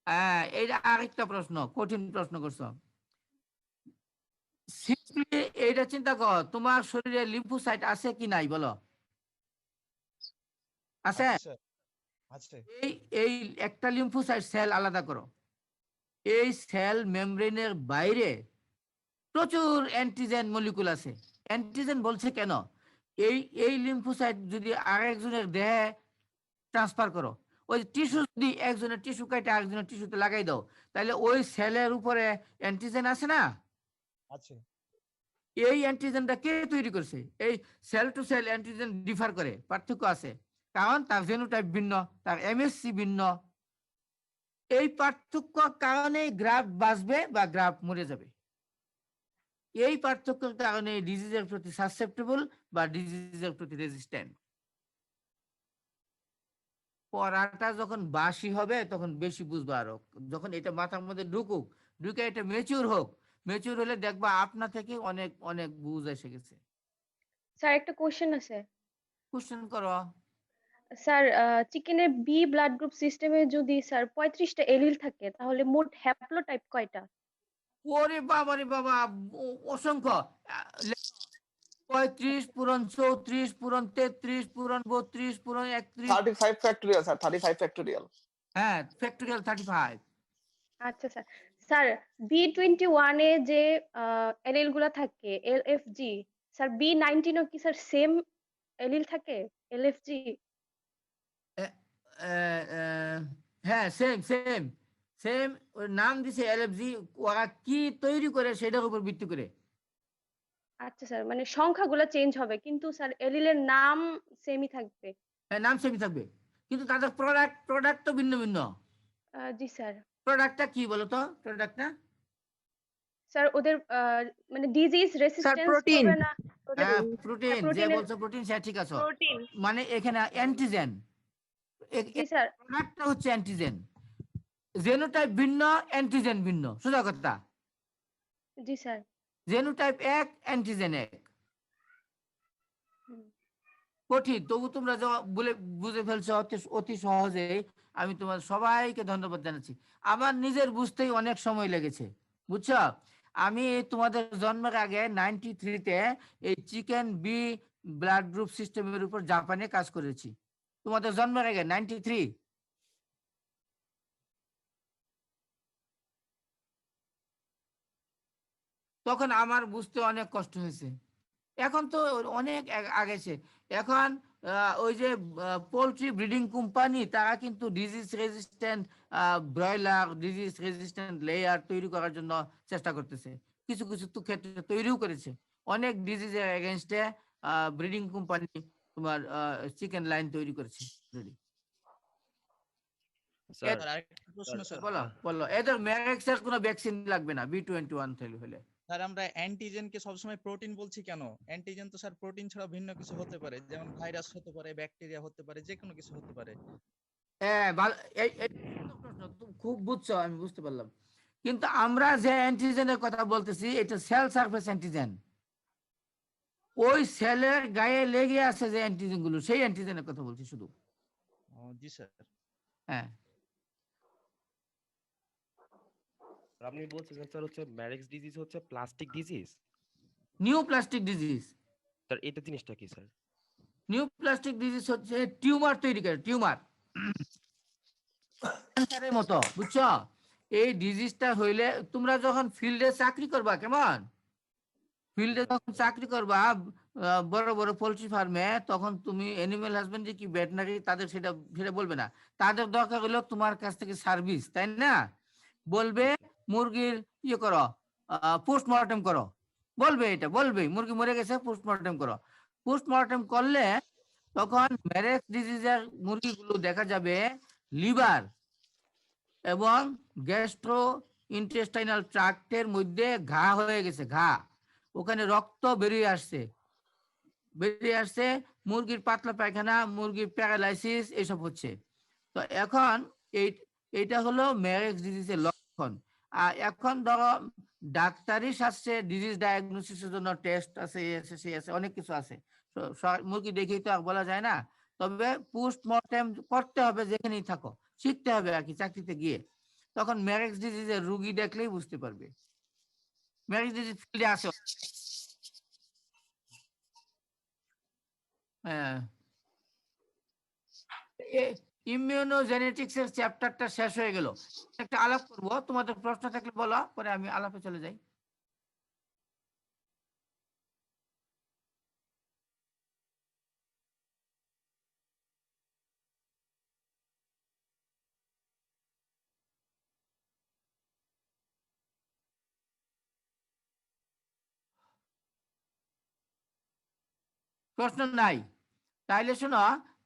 হ্যাঁ, এইটা আরেকটা প্রশ্ন, কঠিন প্রশ্ন করছো। সিম্পলি এইটা চিন্তা কর, তোমার শরীরে লিম্ফোসাইট আছে কি নাই বলো? আছে? আচ্ছা, আছে। এই একটা লিম্ফোসাইট সেল আলাদা করো। এই সেল মেমব্রেনের বাইরে প্রচুর অ্যান্টিজেন মলিকুল আছে। অ্যান্টিজেন বলছে কেন? এই লিম্ফোসাইট যদি আরেকজনের দেহে ট্রান্সফার করো, ওই টিস্যু যদি একজনের টিস্যু কেটে আরেকজনের টিস্যুতে লাগাই দাও, তাহলে ওই সেলের উপরে অ্যান্টিজেন আছে না? আছে। এই অ্যান্টিজেনটা কে তৈরি করছে? এই cell to cell antigen differ করে, পার্থক্য আছে, কারণ তার জেনোটাইপ ভিন্ন, তার এমএসসি ভিন্ন। এই পার্থক্য কারণে গ্রাফ বাঁচবে বা গ্রাফ মরে যাবে। এই পার্থক্যের কারণে ডিজিজের প্রতি সাসেপ্টেবল বা ডিজিজের প্রতি রেজিস্ট্যান্ট। পড়াটা যখন বাসি হবে তখন বেশি বুঝবা আরো, যখন এটা মাথার মধ্যে ঢুকুক, ঢুকে এটা ম্যাচিউর হোক, ম্যাচিউর হলে দেখবা আপনা থেকে অনেক অনেক বুঝ এসে গেছে। স্যার একটা কোশ্চেন আছে। কোশ্চেন করো। স্যার চিকেনের বি ব্লাড গ্রুপ সিস্টেমে যদি স্যার 35টা এলিল থাকে তাহলে মোট হ্যাপ্লোটাইপ কয়টা? ওরে বাবা রে বাবা, অসংখ্য। 35 পূরণ 34 পূরণ 33 পূরণ 32 পূরণ 31। 35 ফ্যাক্টোরিয়াল স্যার, 35 ফ্যাক্টোরিয়াল। হ্যাঁ, ফ্যাক্টরিয়াল 35। আচ্ছা স্যার। স্যার B21 এ যে এলিল গুলা থাকে LFG, স্যার B19 ও কি স্যার সেম এলিল থাকে LFG? হ্যাঁ, সেম সেম সেম। ওর নাম দিছে এলএফজি, ওরা কি তৈরি করে সেটার উপর ভিত্তি করে। আচ্ছা স্যার, মানে সংখ্যাগুলো চেঞ্জ হবে কিন্তু স্যার এলিলের নাম সেমই থাকবে। হ্যাঁ, নাম সেমই থাকবে, কিন্তু তাদের প্রোডাক্ট তো ভিন্ন ভিন্ন। জি স্যার। প্রোডাক্টটা কি বলো তো? প্রোডাক্টটা স্যার ওদের মানে ডিজিজ রেসিস্টেন্স protein। করবে না ওদের? হ্যাঁ, প্রোটিন। যে প্রোটিনের বলছো প্রোটিন, সে ঠিক আছে। প্রোটিন। মানে এখানে অ্যান্টিজেন, জি স্যার। প্রোডাক্টটা হচ্ছে অ্যান্টিজেন। জেনোটাইপ ভিন্ন, অ্যান্টিজেন ভিন্ন, সোজা কথা। জি স্যার। জেনোটাইপ এক, অ্যান্টিজেন এক। হুম। কঠিন, তবু তোমরা বলে বুঝে ফেলছো অতি সহজেই। আমি তোমার সবাইকে ধন্যবাদ জানাচ্ছি। আমার নিজের বুঝতেই অনেক সময় লেগেছে, বুঝছো। আমি তোমাদের জন্মের আগে 93-তে এই চিকেন বি ব্লাড গ্রুপ সিস্টেমের উপর জাপানে কাজ করেছি। তোমাদের জন্মের আগে 93। তখন আমার বুঝতে অনেক কষ্ট হয়েছে। এখন তো অনেক আগেছে। এখন ওই যে পোলট্রি ব্রিডিং কোম্পানি, তারা কিন্তু disease resistant broiler, disease resistant layer তৈরি করার জন্য চেষ্টা করতেছে। কিছু কিছু তো ক্ষেত্রে তৈরিও করেছে। অনেক ডিজিজের এগেনস্টে ব্রিডিং কোম্পানি তোমার চিকেন লাইন তৈরি করেছে। স্যার আরেকটা প্রশ্ন স্যার। বলো বলো, এদের ম্যারেক্সের কোনো ভ্যাকসিন লাগবে না B21 হলে। স্যার আমরা অ্যান্টিজেনকে সবসময় প্রোটিন বলছি কেন? অ্যান্টিজেন তো স্যার প্রোটিন ছাড়া ভিন্ন কিছু হতে পারে, যেমন ভাইরাস হতে পারে, ব্যাকটেরিয়া হতে পারে, যে কোনো কিছু হতে পারে। হ্যাঁ, ভালো, এই প্রশ্ন তুমি খুব বুঝছো, আমি বুঝতে পারলাম। কিন্তু আমরা যে অ্যান্টিজেনের কথা বলতেছি, এটা সেল সারফেস অ্যান্টিজেন। ওই সেলের গায়ে লেগে আছে যে অ্যান্টিজেন গুলো, সেই অ্যান্টিজেনের কথা বলছি শুধু। জি স্যার। হ্যাঁ, আপনি বলছেন স্যার হচ্ছে ম্যারেক্স ডিজিজ হচ্ছে plastic disease. New plastic disease. Sir এটা জিনিসটা কি স্যার? নিউ প্লাস্টিক ডিজিজ হচ্ছে টিউমার তৈরি করে, টিউমার ক্যান্সারের মতো, বুঝছো। এই ডিজিজটা হইলে তোমরা যখন ফিল্ডে চাকরি করবা, কেমন ফিল্ডে যখন চাকরি করবা বড় বড় পোল্ট্রি ফার্মে, তখন তুমি অ্যানিমেল হাজবেন্ডারি কি ভেটেরিনারি, তাদের সেটা সেটা বলবে না। তাদের দরকার হলো তোমার কাছ থেকে সার্ভিস, তাই না? বলবে মুরগির ইয়ে করো, পোস্টমর্টেম করো, বলবে, এটা বলবে মুরগি মরে গেছে, পোস্টমর্টেম করো। পোস্টমর্টেম করলে তখন ম্যারেক্স ডিজিজের মুরগিগুলো দেখা যাবে লিভার এবং গ্যাস্ট্রো ইন্টেস্টাইনাল ট্রাক্টের মধ্যে ঘা হয়ে গেছে, ঘা, ওখানে রক্ত বেরিয়ে আসছে, মুরগির পাতলা পায়খানা, মুরগির প্যারালাইসিস, এসব হচ্ছে। তো এখন এইটা হলো ম্যারেক্স ডিজিজের লক্ষণ। আর এখন ধরো ডাক্তারি শাস্ত্রে ডিজিজ ডায়াগনোসিসের জন্য টেস্ট আছে, অনেক কিছু আছে। মুরগি দেখেই তো আর বলা যায় না। তবে পোস্টমর্টেম করতে হবে, যেখানেই থাকো শিখতে হবে আর কি, চাকরিতে গিয়ে। তখন ম্যারেক্স ডিজিজের রুগী দেখলেই বুঝতে পারবে। ম্যারেক্স ডিজিজ ফিল্ডে আসে। হ্যাঁ, ইমিউনোজেনেটিক্স এর চ্যাপ্টারটা শেষ হয়ে গেল। একটা আলাপ করবো, তোমাদের প্রশ্ন থাকলে বলো, পরে আমি আলাপে চলে যাই। প্রশ্ন নাই? তাইলে শোনো,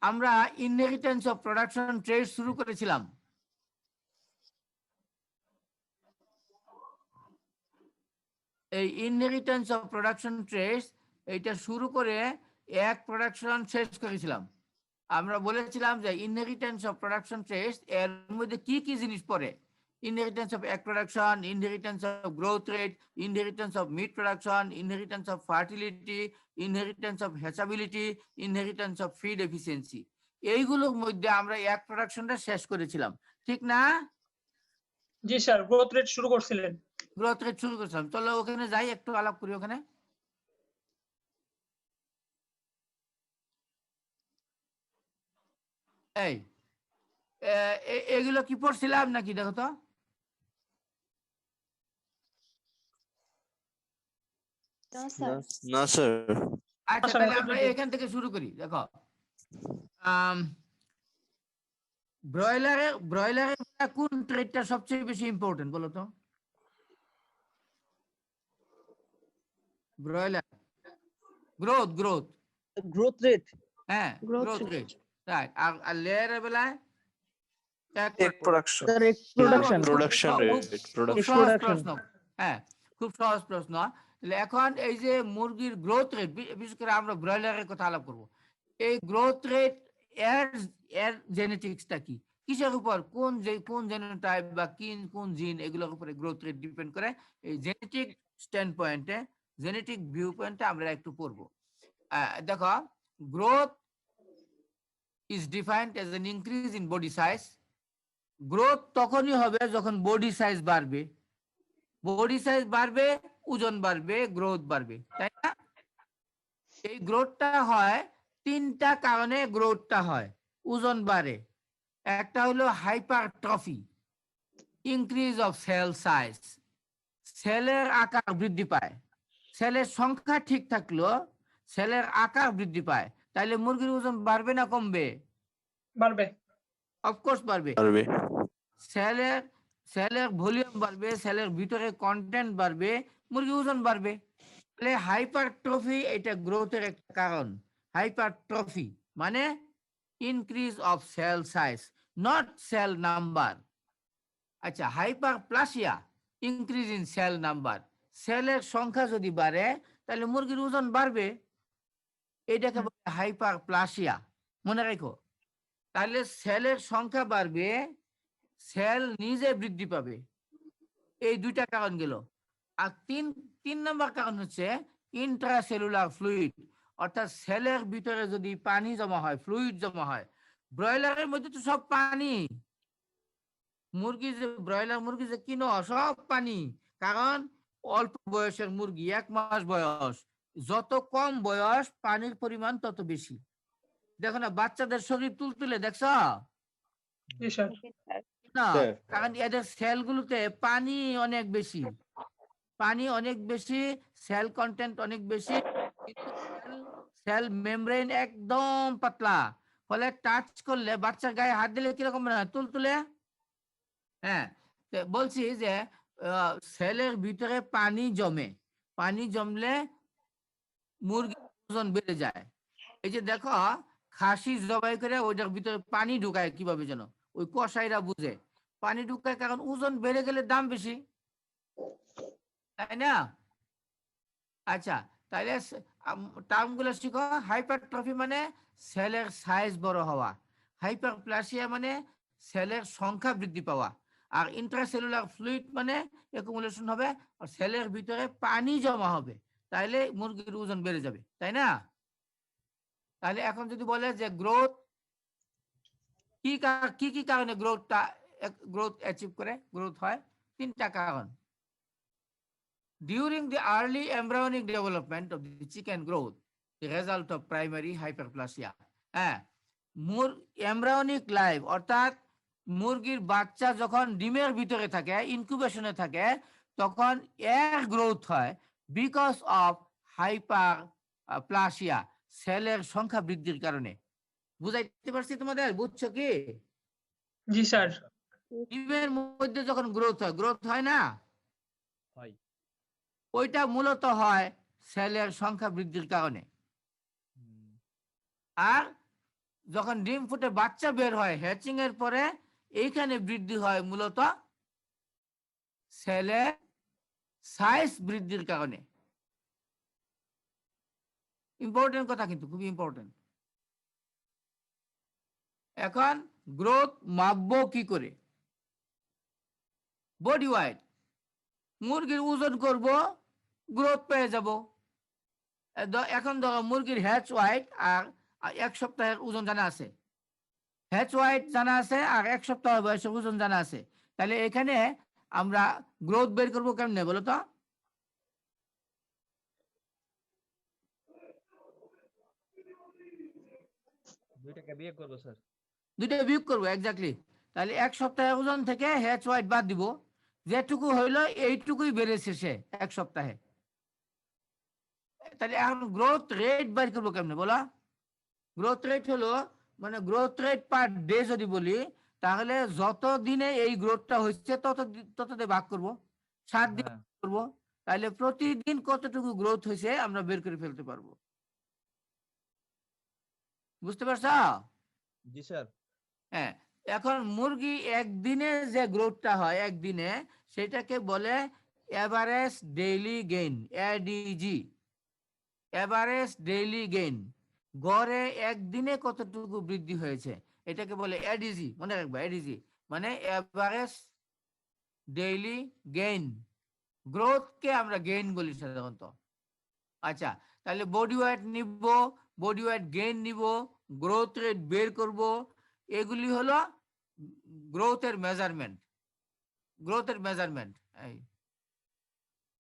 আমরা ইনহেরিটেন্স অফ প্রোডাকশন ট্রেড শুরু করেছিলাম। এই ইনহেরিটেন্স অফ প্রোডাকশন ট্রেস এইটা শুরু করে এক প্রোডাকশন শেষ করেছিলাম। আমরা বলেছিলাম যে ইনহেরিটেন্স অফ প্রোডাকশন ট্রেস এর মধ্যে কি কি জিনিস পড়ে? Inheritance of egg production, inheritance of growth rate, inheritance of meat production, inheritance of fertility, inheritance of hatchability, inheritance of feed efficiency. এইগুলোর মধ্যে আমরা এক প্রোডাকশনটা শেষ করেছিলাম, ঠিক না? জি স্যার, গ্রোথ রেট শুরু করছিলেন। গ্রোথ রেট শুরু করেছিলাম। চলো ওখানে যাই, একটু আলাপ করি ওখানে। এই এগুলো কি পড়ছিলাম নাকি দেখো তো? না স্যার। আচ্ছা, স্যার, তাহলে এখন আমরা থেকে। এখান থেকে শুরু করি। দেখো, ব্রয়লারের কোন ট্রেডটা সবচেয়ে বেশি ইম্পর্টেন্ট বলো তো? Broiler growth growth growth rate, হ্যাঁ, Growth growth rate. Rate, right. আর লেয়ারের বেলায় এগ প্রোডাকশন, প্রোডাকশন খুব রেট, সহজ প্রোডাকশন। প্রশ্ন, হ্যাঁ খুব সহজ প্রশ্ন। তাহলে এখন এই যে মুরগির গ্রোথ রেট, বিশেষ করে আমরা ব্রয়লারের কথা আলাপ করব, এই গ্রোথ রেট এর জেনেটিক্সটা কি, কিসের উপর, কোন জেনোটাইপ বা কোন জিন, এগুলোর উপরে গ্রোথ রেট ডিপেন্ড করে। এই জেনেটিক স্ট্যান্ড পয়েন্টে, জেনেটিক ভিউ পয়েন্টে আমরা একটু পড়বো। দেখো, growth is defined age N increase in body size. Growth তখনই হবে যখন বডি সাইজ বাড়বে। বডি সাইজ বাড়বে, ওজন বাড়বে, গ্রোথ বাড়বে, তাই না? এই গ্রোথটা হয় তিনটা কারণে। গ্রোথটা হয়, ওজন বাড়ে। একটা হলো hypertrophy, increase of cell size, সেলের আকার বৃদ্ধি পায়। সেলের সংখ্যা ঠিক থাকলেও সেলের আকার বৃদ্ধি পায়। তাইলে মুরগির ওজন বাড়বে না কমবে? বাড়বে। অফকোর্স বাড়বে। পারবে। সেলের ভলিউম বাড়বে, সেলের ভিতরে কন্টেন্ট বাড়বে, মুরগির ওজন বাড়বে। তাহলে হাইপারট্রফি এটা গ্রোথের একটা কারণ। হাইপারট্রফি মানে increase of cell size, not cell number. আচ্ছা, hyperplasia, increase in cell number. সেলের সংখ্যা যদি বাড়ে তাহলে মুরগির ওজন বাড়বে, এটাকে বলে হাইপারপ্লাসিয়া, মনে রাখো। তাহলে সেলের সংখ্যা বাড়বে, সেল নিজে বৃদ্ধি পাবে। এই দুইটা কারণ গেল। আর তিন নম্বর কারণ হচ্ছে ইন্ট্রাসেলুলার ফ্লুইড, অর্থাৎ সেলের ভিতরে যদি পানি জমা হয়, ফ্লুইড জমা হয়। ব্রয়লারের মধ্যে তো সব পানি, মুরগি যে ব্রয়লার মুরগি যে কিনো সব পানি। কারণ অল্প বয়সের মুরগি, 1 মাস বয়স, যত কম বয়স পানির পরিমাণ তত বেশি। দেখো না বাচ্চাদের শরীর তুলতুলে, দেখছ জি স্যার। না? স্যার। কারণ এদের সেলগুলোতে পানি অনেক বেশি, পানি অনেক বেশি, সেল কন্টেন্ট অনেক বেশি, কিন্তু সেল মেমব্রেন একদম পাতলা। ফলে টাচ করলে, বাচ্চার গায়ে হাত দিলে কিরকম মনে হয়? তুলতুলে। হ্যাঁ, তো বলছি যে সেলের ভিতরে পানি জমে, পানি জমলে মুরগির ওজন বেড়ে যায়। এই যে দেখো, খাসি জবাই করে ওইটার ভিতরে পানি ঢুকায় কিভাবে যেন, ওই কসাইরা বুঝে। পানি ঢুকায় কারণ ওজন বেড়ে গেলে দাম বেশি, তাই না? আচ্ছা, তাহলে টার্ম গুলো শিখো। হাইপারট্রফি মানে সেলের সাইজ বড় হওয়া, হাইপারপ্লাসিয়া মানে সেলের সংখ্যা বৃদ্ধি পাওয়া, আর ইন্ট্রাসেলুলার ফ্লুইড মানে অ্যাকুমুলেশন হবে, আর সেলের ভিতরে পানি জমা হবে, তাইলে মুরগির ওজন বেড়ে যাবে, তাই না? তাহলে এখন যদি বলে যে গ্রোথ কি কি কারণে গ্রোথ অ্যাচিভ করে, গ্রোথ হয়? 3টা কারণ। During the early embryonic development of the chicken growth, the result of primary hyperplasia. Embryonic life অর্থাৎ মুরগির বাচ্চা যখন ডিমের ভিতরে থাকে, ইনকিউবেশনে থাকে, তখন এর গ্রোথ হয় বিকজ অফ হাইপারপ্লাসিয়া, সেলের সংখ্যা বৃদ্ধির কারণে। বুঝাইতে পারছি তোমাদের? বুঝছো কি? জি স্যার। ডিমের মধ্যে যখন গ্রোথ হয় না, হয়। ওইটা মূলত হয় সেলের সংখ্যা বৃদ্ধির কারণে। আর যখন ডিম ফুটে বাচ্চা বের হয়, হ্যাচিং এর পরে এইখানে বৃদ্ধি হয় মূলত সেলের সাইজ বৃদ্ধির কারণে। ইম্পর্টেন্ট কথা, কিন্তু খুবই ইম্পর্টেন্ট। এখন গ্রোথ মাপবো কি করে? বডি ওয়েট, মুরগির ওজন করব, গ্রোথ পেয়ে যাব। এখন ধরো মুরগির হ্যাচ ওয়াইট আর এক সপ্তাহের ওজন জানা আছে, হ্যাচ ওয়াইট জানা আছে আর এক সপ্তাহ বয়সের ওজন জানা আছে, তাহলে এখানে আমরা গ্রোথ বের করবো কেমনে বলো তো? দুইটাকে বিয়োগ করবো স্যার। দুইটা বিয়োগ করবো, এক্স্যাক্টলি। তাহলে এক সপ্তাহের ওজন থেকে হ্যাচ ওয়াইট বাদ দিব, যেটুকু হইলো এইটুকুই বেড়েছে সে এক সপ্তাহে। তাহলে এখন গ্রোথ রেট বের করবো কেমনে বলো? গ্রোথ রেট হলো মানে গ্রোথ রেট পার ডে যদি বলি, তাহলে যত দিনে এই গ্রোথটা হচ্ছে তত দিয়ে ভাগ করবো, 7 দিন করবো, তাহলে প্রতিদিন কতটুকু গ্রোথ হয়েছে আমরা বের করে ফেলতে পারবো। বুঝতে পারছো? জি স্যার। হ্যাঁ, এখন মুরগি একদিনে যে গ্রোথটা হয় একদিনে, সেটাকে বলে average daily gain, ADG, average daily gain. গড়ে একদিনে কতটুকু বৃদ্ধি হয়েছে এটাকে বলে এডিজি, মনে রাখবা, এডিজি মানে এভারেজ ডেইলি গেইন। গ্রোথকে আমরা গেইন বলি সাধারণত। আচ্ছা, তাহলে বডি ওয়েট নিব, বডি ওয়েট গেইন নিব, গ্রোথ রেট বের করব, এগুলি হলো গ্রোথের মেজারমেন্ট, গ্রোথের মেজারমেন্ট।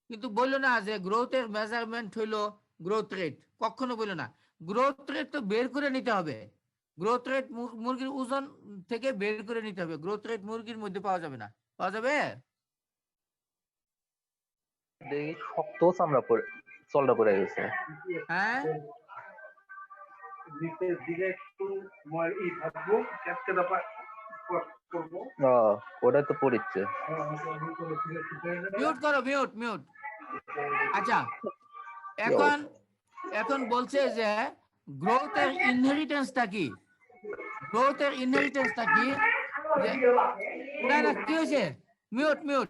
কিন্তু বললো না যে গ্রোথের মেজারমেন্ট হইলো গ্রোথ রেট, কখনো বললো না। গ্রোথ রেট তো বের করে নিতে হবে, গ্রোথ রেট মুরগির ওজন থেকে বের করে নিতে হবে, গ্রোথ রেট মুরগির মধ্যে পাওয়া যাবে না। পাওয়া যাবে? শক্ত চামড়া পড়ে চলটা পড়ে গেছে। হ্যাঁ, ওটা তো পড়িচ্ছে। মিউট করো, মিউট মিউট। আচ্ছা, এখন বলছে যে গ্রোথের ইনহেরিটেন্সটা কি? গ্রোথের ইনহেরিটেন্সটা কি? না না, কি হয়েছে? Mute mute.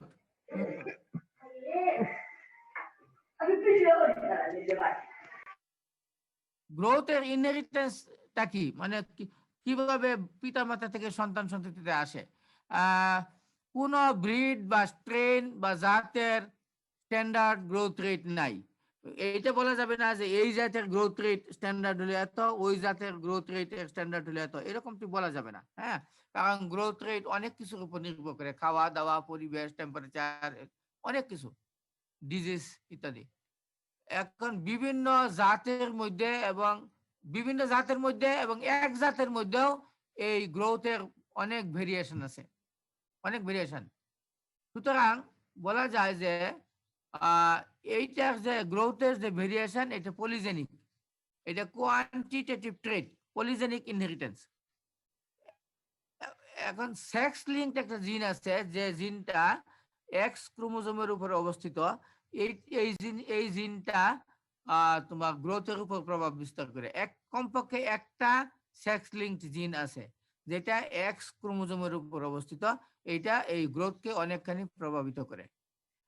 গ্রোথের ইনহেরিটেন্সটা কি মানে কিভাবে পিতা মাতা থেকে সন্তান সন্ততিতে আসে? কোন ব্রিড বা স্ট্রেন বা জাতের স্ট্যান্ডার্ড গ্রোথ রেট নাই। এইটা বলা যাবে না যে এই জাতের গ্রোথ রেট স্ট্যান্ডার্ড হলে এত, ওই জাতের গ্রোথ রেট স্ট্যান্ডার্ড হলে এত, এরকম তো বলা যাবে না। হ্যাঁ, কারণ গ্রোথ রেট অনেক কিছুর উপর নির্ভর করে, খাওয়া দাওয়া, পরিবেশ, টেম্পারেচার, অনেক কিছু, ডিজিজ ইত্যাদি। এখন বিভিন্ন জাতের মধ্যে এবং এক জাতের মধ্যেও এই গ্রোথের অনেক ভেরিয়েশন আছে, অনেক ভেরিয়েশন। সুতরাং বলা যায় যে এইটার যে গ্রোথের যে ভেরিয়েশন, এটা পলিজেনিক, এটা কোয়ান্টিটেটিভ ট্রেট, পলিজেনিক ইনহেরিটেন্স। এখন সেক্স লিঙ্কড একটা জিন আছে, যে জিনটা এক্স ক্রোমোজোমের উপর অবস্থিত। এই জিনটা তোমার গ্রোথের উপর প্রভাব বিস্তার করে। কমপক্ষে একটা সেক্স লিঙ্কড জিন আছে যেটা এক্স ক্রোমোজোমের উপর অবস্থিত, এইটা এই গ্রোথকে অনেকখানি প্রভাবিত করে।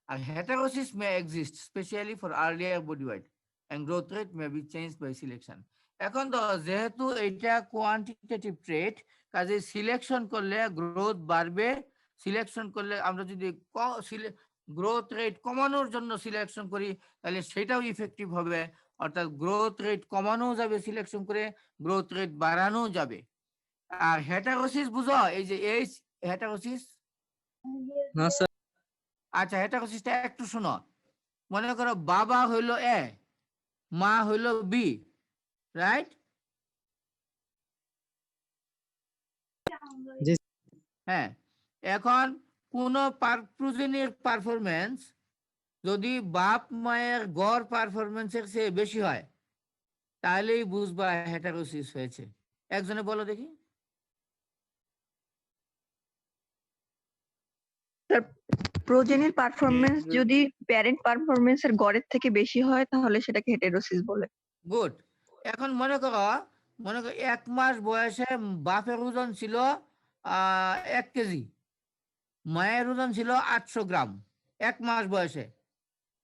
আর heterosis may exist specially for earlier body weight and growth rate may be changed by selection. এখন তো যেহেতু এইটা কোয়ান্টিটেটিভ ট্রেট, কাজে সিলেকশন করলে গ্রোথ বাড়বে। সিলেকশন করলে আমরা যদি গ্রোথ রেট কমানোর জন্য সিলেকশন করি, তাহলে সেটাও ইফেক্টিভ হবে। অর্থাৎ গ্রোথ রেট কমানো যাবে সিলেকশন করে, গ্রোথ রেট বাড়ানো যাবে। আর হেটারোসিস বুঝো, এই যে এই হেটারোসিস। না স্যার। আচ্ছা, হেটারোসিসটা একটু শোনো। মনে করো বাবা হইলো এ, মা হইলো বি, রাইট? হ্যাঁ, এখন কোন প্রোজেনির পারফরমেন্স যদি বাপ মায়ের গড় পারফরমেন্সের চেয়ে বেশি হয়, তাহলেই বুঝবা হেটারোসিস হয়েছে। একজনে বলো দেখি। প্রোজেনির পারফরমেন্স যদি প্যারেন্ট পারফরমেন্সের গড়ের থেকে বেশি হয়, তাহলে সেটাকে হেটেরোসিস বলে। গুড। এখন মনে করো 1 মাস বয়সে বাপের ওজন ছিল 1 কেজি, মায়ের ওজন ছিল 800 গ্রাম 1 মাস বয়সে।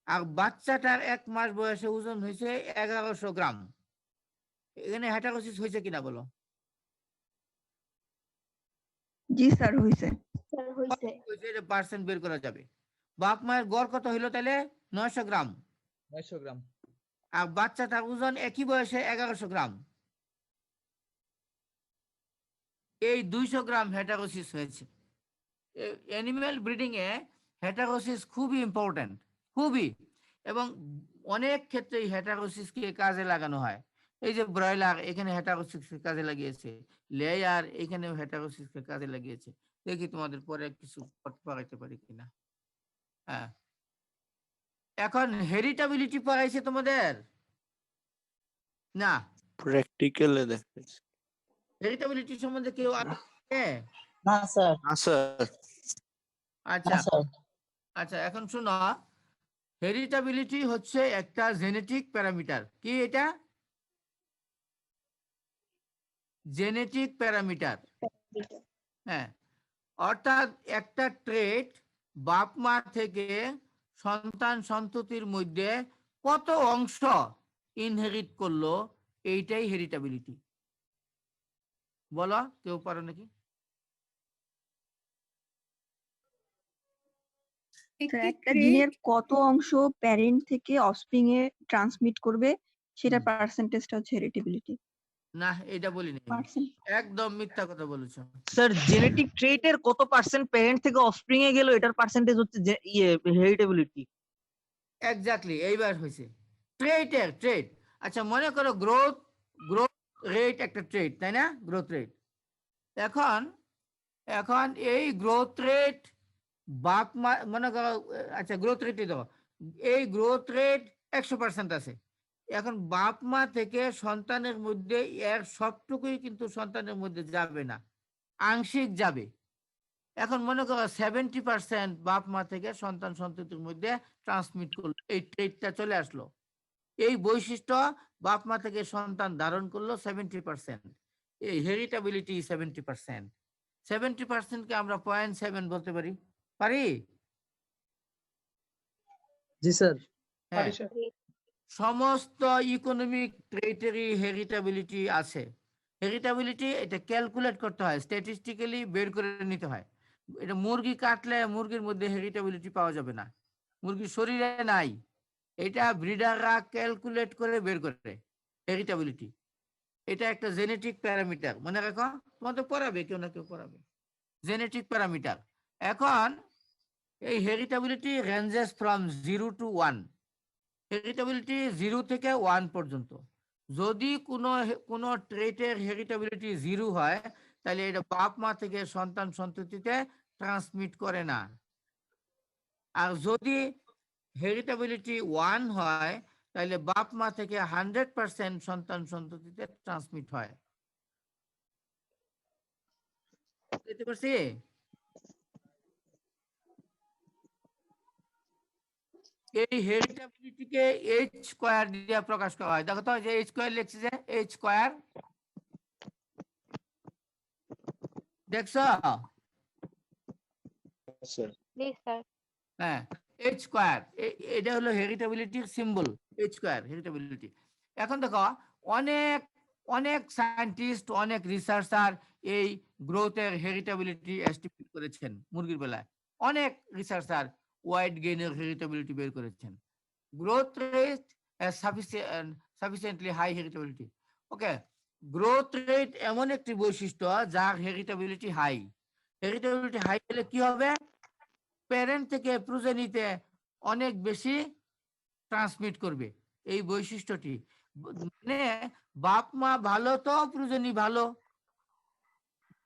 আর বাচ্চাটার 1 মাস বয়সে ওজন হয়েছে 1100 গ্রাম, এখানে হেটারোসিস হয়েছে কিনা বলো? জি স্যার হয়েছে। স্যার হইছে। এটা পার্সেন্ট বের করা যাবে। বাপ মায়ের গড় কত হইলো তাহলে? 900 গ্রাম। 900 গ্রাম। আর বাচ্চাটার ওজন একই বয়সে 1100 গ্রাম, এই 200 গ্রাম হেটারোসিস হয়েছে। অ্যানিম্যাল ব্রিডিং এ হেটারোসিস খুবই ইম্পর্টেন্ট, খুবই, এবং অনেক ক্ষেত্রে হেটারোসিসকে কাজে লাগানো হয়। এই যে ব্রয়লার, এখানে হেটারোসিসকে কাজে লাগিয়েছে, লেয়ার এখানেও হেটারোসিসকে কাজে লাগিয়েছে। দেখি তোমাদের পরে কিছু পড়াইতে পারি কিনা। হ্যাঁ, এখন হেরিটেবিলিটি পড়াইছে তোমাদের না? প্র্যাকটিক্যালে দেখাইছে। হেরিটেবিলিটি সম্বন্ধে কেউ আছে? না স্যার। না স্যার। আচ্ছা আচ্ছা, এখন শুনো, হেরিটেবিলিটি হচ্ছে একটা জেনেটিক প্যারামিটার। কি এটা? Genetic parameter. হ্যাঁ, অর্থাৎ একটা ট্রেট বাপ মা থেকে সন্তান সন্ততির মধ্যে কত অংশ ইনহেরিট করলো, এইটাই হেরিটেবিলিটি। বলো, কেউ পারো নাকি? একটা জিনের কত অংশ প্যারেন্ট থেকে অফস্প্রিং এ ট্রান্সমিট করবে সেটা পার্সেন্টেজটা হচ্ছে হেরিটেবিলিটি। না, এটা বলিনি, একদম মিথ্যা কথা বলেছো। স্যার জেনেটিক ট্রেটের কত পার্সেন্ট প্যারেন্ট থেকে অফস্প্রিং এ গেল এটার পার্সেন্টেজ হচ্ছে হেরিটেবিলিটি। এক্স্যাক্টলি, এইবার হয়েছে ট্রেট। আচ্ছা, মনে করো গ্রোথ রেট একটা ট্রেট, তাই না? Growth rate. এখন এই গ্রোথ রেট বাপ মা, মনে করো, আচ্ছা গ্রোথ রেটই দাও, এই গ্রোথ রেট 100% আছে। এখন বাপ মা থেকে সন্তানের মধ্যে এর সবটুকুই কিন্তু সন্তানের মধ্যে যাবে না, আংশিক যাবে। এখন মনে করো 70% বাপ মা থেকে সন্তান সন্ততির মধ্যে ট্রান্সমিট করলো, এই ট্রেটটা চলে আসলো, এই বৈশিষ্ট্য বাপ মা থেকে সন্তান ধারণ করলো 70%, এই হেরিটেবিলিটি 70%। 70%কে আমরা 0.7 বলতে পারি, পারি? জি স্যার। হ্যাঁ, সমস্ত ইকোনমিক ট্রেটেরই হেরিটেবিলিটি আছে। হেরিটেবিলিটি এটা ক্যালকুলেট করতে হয়, স্ট্যাটিস্টিক্যালি বের করে নিতে হয়। এটা মুরগি কাটলে মুরগির মধ্যে হেরিটেবিলিটি পাওয়া যাবে না, মুরগির শরীরে নাই, এটা ব্রিডাররা ক্যালকুলেট করে বের করে হেরিটেবিলিটি। এটা একটা জেনেটিক প্যারামিটার, মনে রাখো, তোমাদের পড়াবে, কেউ না কেউ পড়াবে, জেনেটিক প্যারামিটার। এখন এই heritability ranges from 0 to 1, heritability 0 থেকে 1 পর্যন্ত। যদি কোনো ট্রেটের হেরিটেবিলিটি 0 হয়, তাহলে এটা বাপ মা থেকে সন্তান সন্ততিতে ট্রান্সমিট করে না। আর যদি হেরিটেবিলিটি 1 হয়, তাহলে বাপ মা থেকে 100% সন্তান সন্ততিতে ট্রান্সমিট হয়। বুঝতে পারছি? এই হেরিটেবিলিটিকে এইচ স্কয়ার দিয়ে প্রকাশ করা হয়। দেখো তো, যে এইচ স্কয়ার লিখছে, যে এইচ স্কয়ার, দেখছো? হ্যাঁ, এইচ স্কয়ার, এটা হলো হেরিটেবিলিটির সিম্বল, এইচ স্কয়ার, হেরিটেবিলিটি। এখন দেখো, অনেক অনেক সায়েন্টিস্ট, অনেক রিসার্চার এই গ্রোথের হেরিটেবিলিটি এস্টিমেট করেছেন মুরগির বেলায়। অনেক রিসার্চার ওয়াইড গেইনের হেরিটেবিলিটি বের করেছেন। Growth rate sufficiently high heritability. Okay, growth rate এমন একটি বৈশিষ্ট্য যার হেরিটেবিলিটি হাই। হেরিটেবিলিটি হাই হলে কি হবে? প্যারেন্ট থেকে প্রোজেনিতে অনেক বেশি ট্রান্সমিট করবে এই বৈশিষ্ট্যটি। মানে বাপ মা ভালো তো প্রোজেনি ভালো।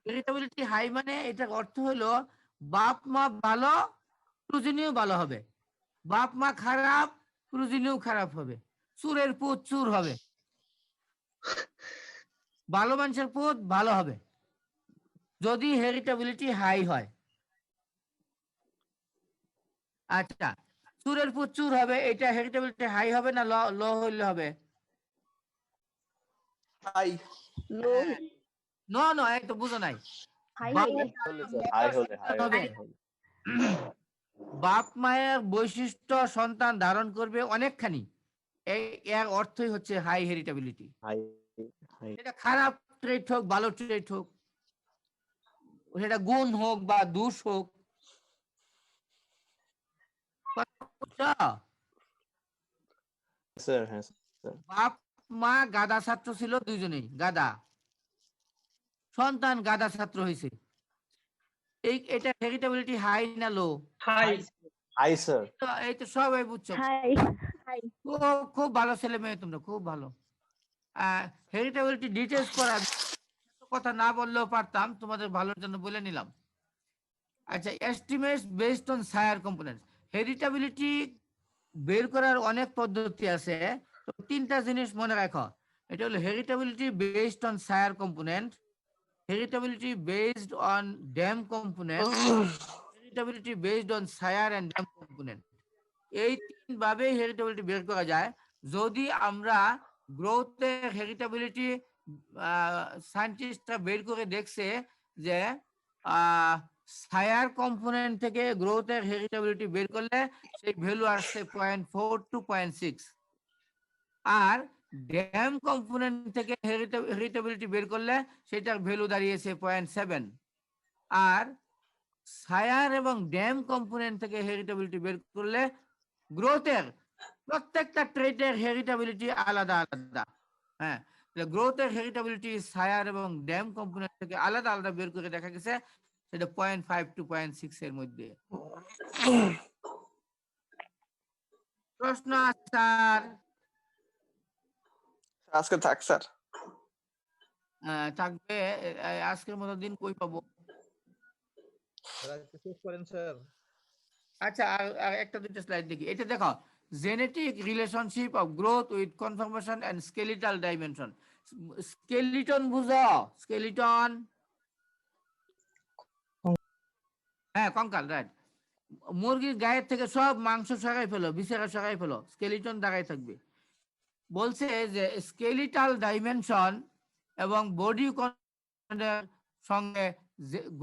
হেরিটেবিলিটি হাই মানে এটার অর্থ হলো বাপ মা ভালো, প্রোজেনিও ভালো হবে। বাপ মা খারাপ, প্রোজেনিও খারাপ হবে। চুরের পুত চুর হবে, ভালো মানুষের পুত ভালো হবে যদি হেরিটেবিলিটি হাই হয়। আচ্ছা, চুরের পুত চুর হবে, এটা হেরিটেবিলিটি হাই হবে না লো হইলে হবে? হাই। লো। নো, এই তো বুঝো নাই। হাই হাই হলে বাপ মায়ের বৈশিষ্ট্য সন্তান ধারণ করবে অনেকখানি, এর অর্থই হচ্ছে হাই হেরিটেবিলিটি। এটা খারাপ ট্রেট হোক ভালো ট্রেট হোক, সেটা গুণ হোক বা দোষ হোক, স্যার হ্যাঁ স্যার বাপ মা গাদা ছাত্র ছিল, দুইজনেই গাদা, সন্তান গাদা ছাত্র হয়েছে, এটা হেরিটেবিলিটি হাই না লো? হাই। হাই স্যার এই তো সবাই বুঝছো, খুব খুব ভালো ছেলে মেয়ে তোমরা, খুব ভালো। হেরিটেবিলিটি ডিটেলস করা কথা না বললেও পারতাম, তোমাদের ভালোর জন্য বলে নিলাম। আচ্ছা, estimates based on sire components. Heritability বের করার অনেক পদ্ধতি আছে, তো তিনটা জিনিস মনে রাখো। এটা হলো heritability based on sire component, heritability based on dam component, heritability based on sire and dam component. এই তিন ভাবে হেরিটেবিলিটি বের করা যায়। যদি আমরা গ্রোথের হেরিটেবিলিটি, সায়েন্টিস্টরা বের করে দেখছে যে সায়ার কম্পোনেন্ট থেকে গ্রোথের হেরিটেবিলিটি বের করলে সেই ভ্যালু আসছে 0.4 to 0.6, আর ড্যাম কম্পোনেন্ট থেকে হেরিটেবিলিটি বের করলে সেটার ভ্যালু দাঁড়িয়েছে 0.7, আর সায়ার এবং ড্যাম কম্পোনেন্ট থেকে হেরিটেবিলিটি বের করলে গ্রোথের প্রত্যেকটা ট্রেটের হেরিটেবিলিটি আলাদা আলাদা। হ্যাঁ, গ্রোথের হেরিটেবিলিটি সায়ার এবং ড্যাম কম্পোনেন্ট থেকে আলাদা আলাদা বের করে দেখা গেছে সেটা 0.5 to 0.6 এর মধ্যে। প্রশ্ন স্যার? আজকে থাক স্যার। থাকবে। আজকের মতো দিন কই পাবো? শেষ করেন স্যার। আচ্ছা, আর একটা দুটো স্লাইড দেখি। এটা দেখো, genetic relationship of growth with conformation and skeletal dimension. Skeleton বুঝো? স্কেলিটন, হ্যাঁ কঙ্কাল, রাইট। মুরগির গায়ের থেকে সব মাংস সরাই ফেলো, বিছারা সরাই ফেলো, স্কেলিটন দাঁড়ায় থাকবে। বলছে যে স্কেলিটাল ডাইমেনশন এবং বডি সঙ্গে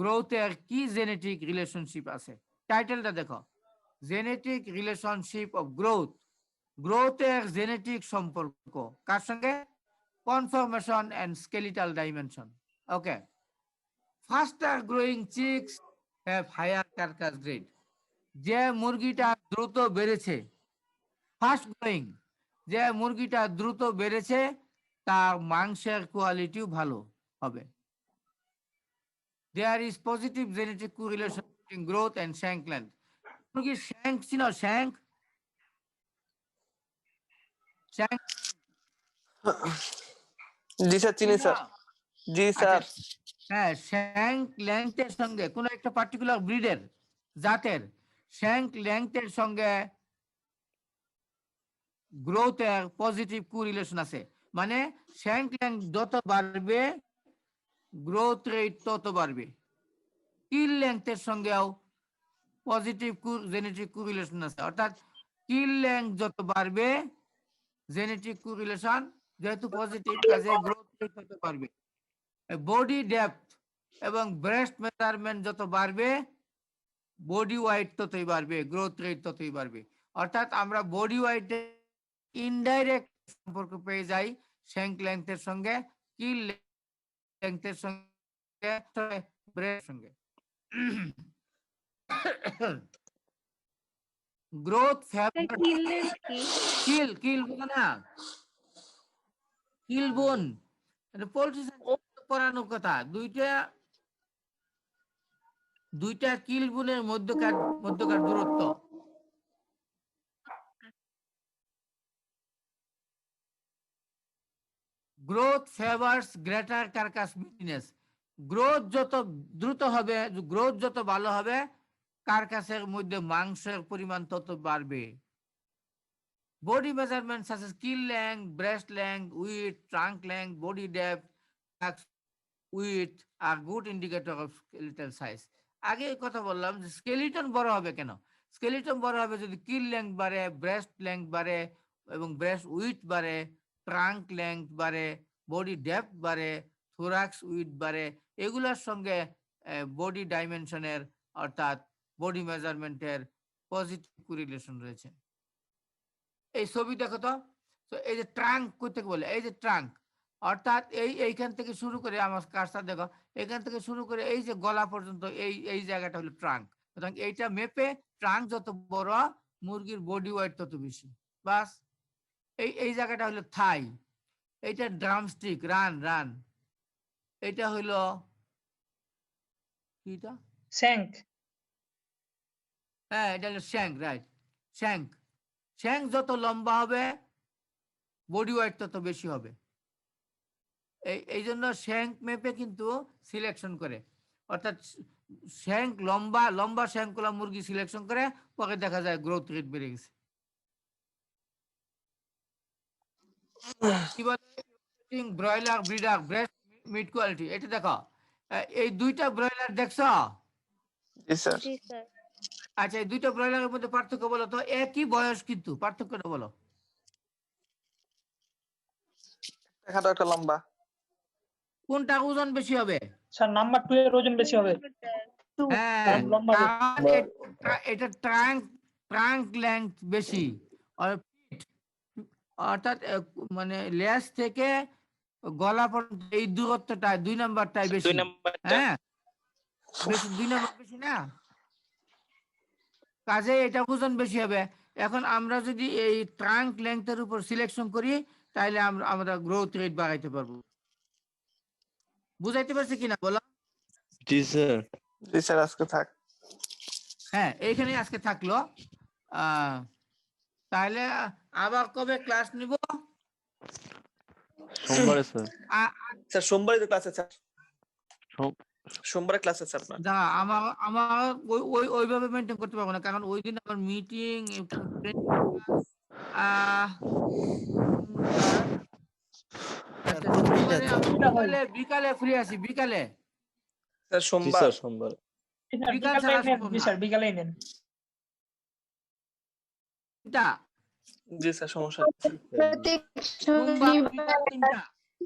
গ্রোথের কি জেনেটিক রিলেশনশিপ আছে। টাইটেলটা দেখো, জেনেটিক রিলেশনশিপ অফ গ্রোথ। গ্রোথের জেনেটিক সম্পর্ক কার সঙ্গে? Conformation and skeletal dimension. Okay. Faster growing chicks have higher carcass grade. যে মুরগিটা দ্রুত বেড়েছে, ফাস্ট গ্রোয়িং, যে মুরগিটা দ্রুত বেড়েছে তার মাংসের কোয়ালিটিও ভালো হবে। There is positive genetic correlation between growth and shank length. মুরগির শ্যাঙ্ক ছিল, শ্যাঙ্ক, শ্যাঙ্ক জি স্যার চিনি স্যার। জি স্যার। হ্যাঁ, শ্যাঙ্ক লেংথের সঙ্গে কোন একটা পার্টিকুলার ব্রিডের জাতের শ্যাঙ্ক লেংথের সঙ্গে গ্রোথের পজিটিভ কোরিলেশন আছে। মানে শ্যাঙ্ক লেংথ যত বাড়বে গ্রোথ রেট তত বাড়বে। কিল লেংথের সঙ্গেও পজিটিভ জেনেটিক কোরিলেশন আছে, অর্থাৎ কিল লেংথ যত বাড়বে জেনেটিক কোরিলেশন যেহেতু পজিটিভ, কাজে গ্রোথ রেট তত বাড়বে। বডি ডেপথ এবং ব্রেস্ট মেজারমেন্ট যত বাড়বে বডি ওয়েট ততই বাড়বে, গ্রোথ রেট ততই বাড়বে। অর্থাৎ আমরা বডি ওয়েটে ইনডাইরেক্ট সম্পর্ক পেয়ে যাই শ্যাঙ্ক লেংথের সঙ্গে, কিল লেংথের সঙ্গে, ব্রেস্ট সঙ্গে। গ্রোথ কিল কিল না, কিল বোন, পোল্ট্রি পড়ানোর কথা। দুইটা কিল বোনের মধ্যকার দূরত্ব। Growth favours greater carcass meatiness. Growth যত দ্রুত হবে, গ্রোথ যত ভালো হবে, কার্কাসের মধ্যে মাংসের পরিমাণ তত বাড়বে। Body measurement such as kill length, breast length, width, trunk length, body depth, width are good indicator of skeletal size. আগে কথা বললাম যে স্কেলিটন বড় হবে কেন? স্কেলিটন বড় হবে যদি কিল লেংথ বাড়ে, ব্রেস্ট লেংথ বাড়ে এবং ব্রেস্ট উইথ বাড়ে, ট্রাঙ্ক লেংথ বাড়ে, বডি ডেপথ বাড়ে, থোরাক্স উইথ বাড়ে। এগুলোর সঙ্গে বডি ডাইমেনশনের অর্থাৎ বডি মেজারমেন্টের পজিটিভ কোরিলেশন রয়েছে। এই ছবি দেখো তো, তো এই যে ট্রাঙ্ক করতে বলে, এই যে ট্রাঙ্ক অর্থাৎ এইখান থেকে শুরু করে আমার কাজটা দেখো, এখান থেকে শুরু করে এই যে গলা পর্যন্ত এই জায়গাটা হলো ট্রাঙ্ক। সুতরাং এইটা মেপে ট্রাঙ্ক যত বড় মুরগির বডি ওয়েট তত বেশি। বাস এই জায়গাটা হলো থাই, এইটা ড্রামস্টিক, রান এটা হলো কিটা, শ্যাঙ্ক। হ্যাঁ এটা হলো শ্যাঙ্ক, রাইট। শ্যাঙ্ক যত লম্বা হবে বডি ওয়েট তত বেশি হবে। এই জন্য শ্যাঙ্ক মেপে কিন্তু সিলেকশন করে, অর্থাৎ শ্যাঙ্ক লম্বা শ্যাঙ্কগুলা মুরগি সিলেকশন করে, পরে দেখা যায় গ্রোথ রেট বেড়ে গেছে। কি বলে broiler breeder breast meat quality, এটা দেখো এই দুইটা ব্রয়লার দেখছো? জি স্যার। জি স্যার। আচ্ছা এই দুইটা ব্রয়লারের মধ্যে পার্থক্য বলো তো, একই বয়স কিন্তু পার্থক্যটা বলো। একটা একটা লম্বা। কোনটা ওজন বেশি হবে? স্যার নাম্বার 2 এর ওজন বেশি হবে। হ্যাঁ লম্বা হবে। কারণ এটা ট্রাঙ্ক লেংথ বেশি, আর অর্থাৎ মানে লেজ থেকে গলা পর্যন্ত এই দূরত্বটা 2 নাম্বারটাই বেশি। হ্যাঁ বেশি, 2 নাম্বার বেশি না, কাজে এটা ওজন বেশি হবে। এখন আমরা যদি এই ট্রাঙ্ক লেংথের উপর সিলেকশন করি তাহলে আমরা গ্রোথ রেট বাড়াইতে পারবো। বুঝাইতে পারছি কিনা বলো? জি স্যার। জি স্যার আজকে থাক। হ্যাঁ এইখানে আজকে থাকলো। তাহলে আবার কবে ক্লাস নিব? সোমবারে স্যার। স্যার সোমবারে তো ক্লাস আছে স্যার। সোমবারে ক্লাস আছে আপনার। না আমার ওইভাবে মেনটেন করতে পারবো না, কারণ ওই দিন আমার মিটিং বিকালে ফ্রি আছি, বিকালে স্যার সোমবার। সোমবার বিকাল ছাড়া সম্ভব জি না। স্যার বিকালেই নেন। জি স্যার সমস্যা সোমবার বিকাল 3টা।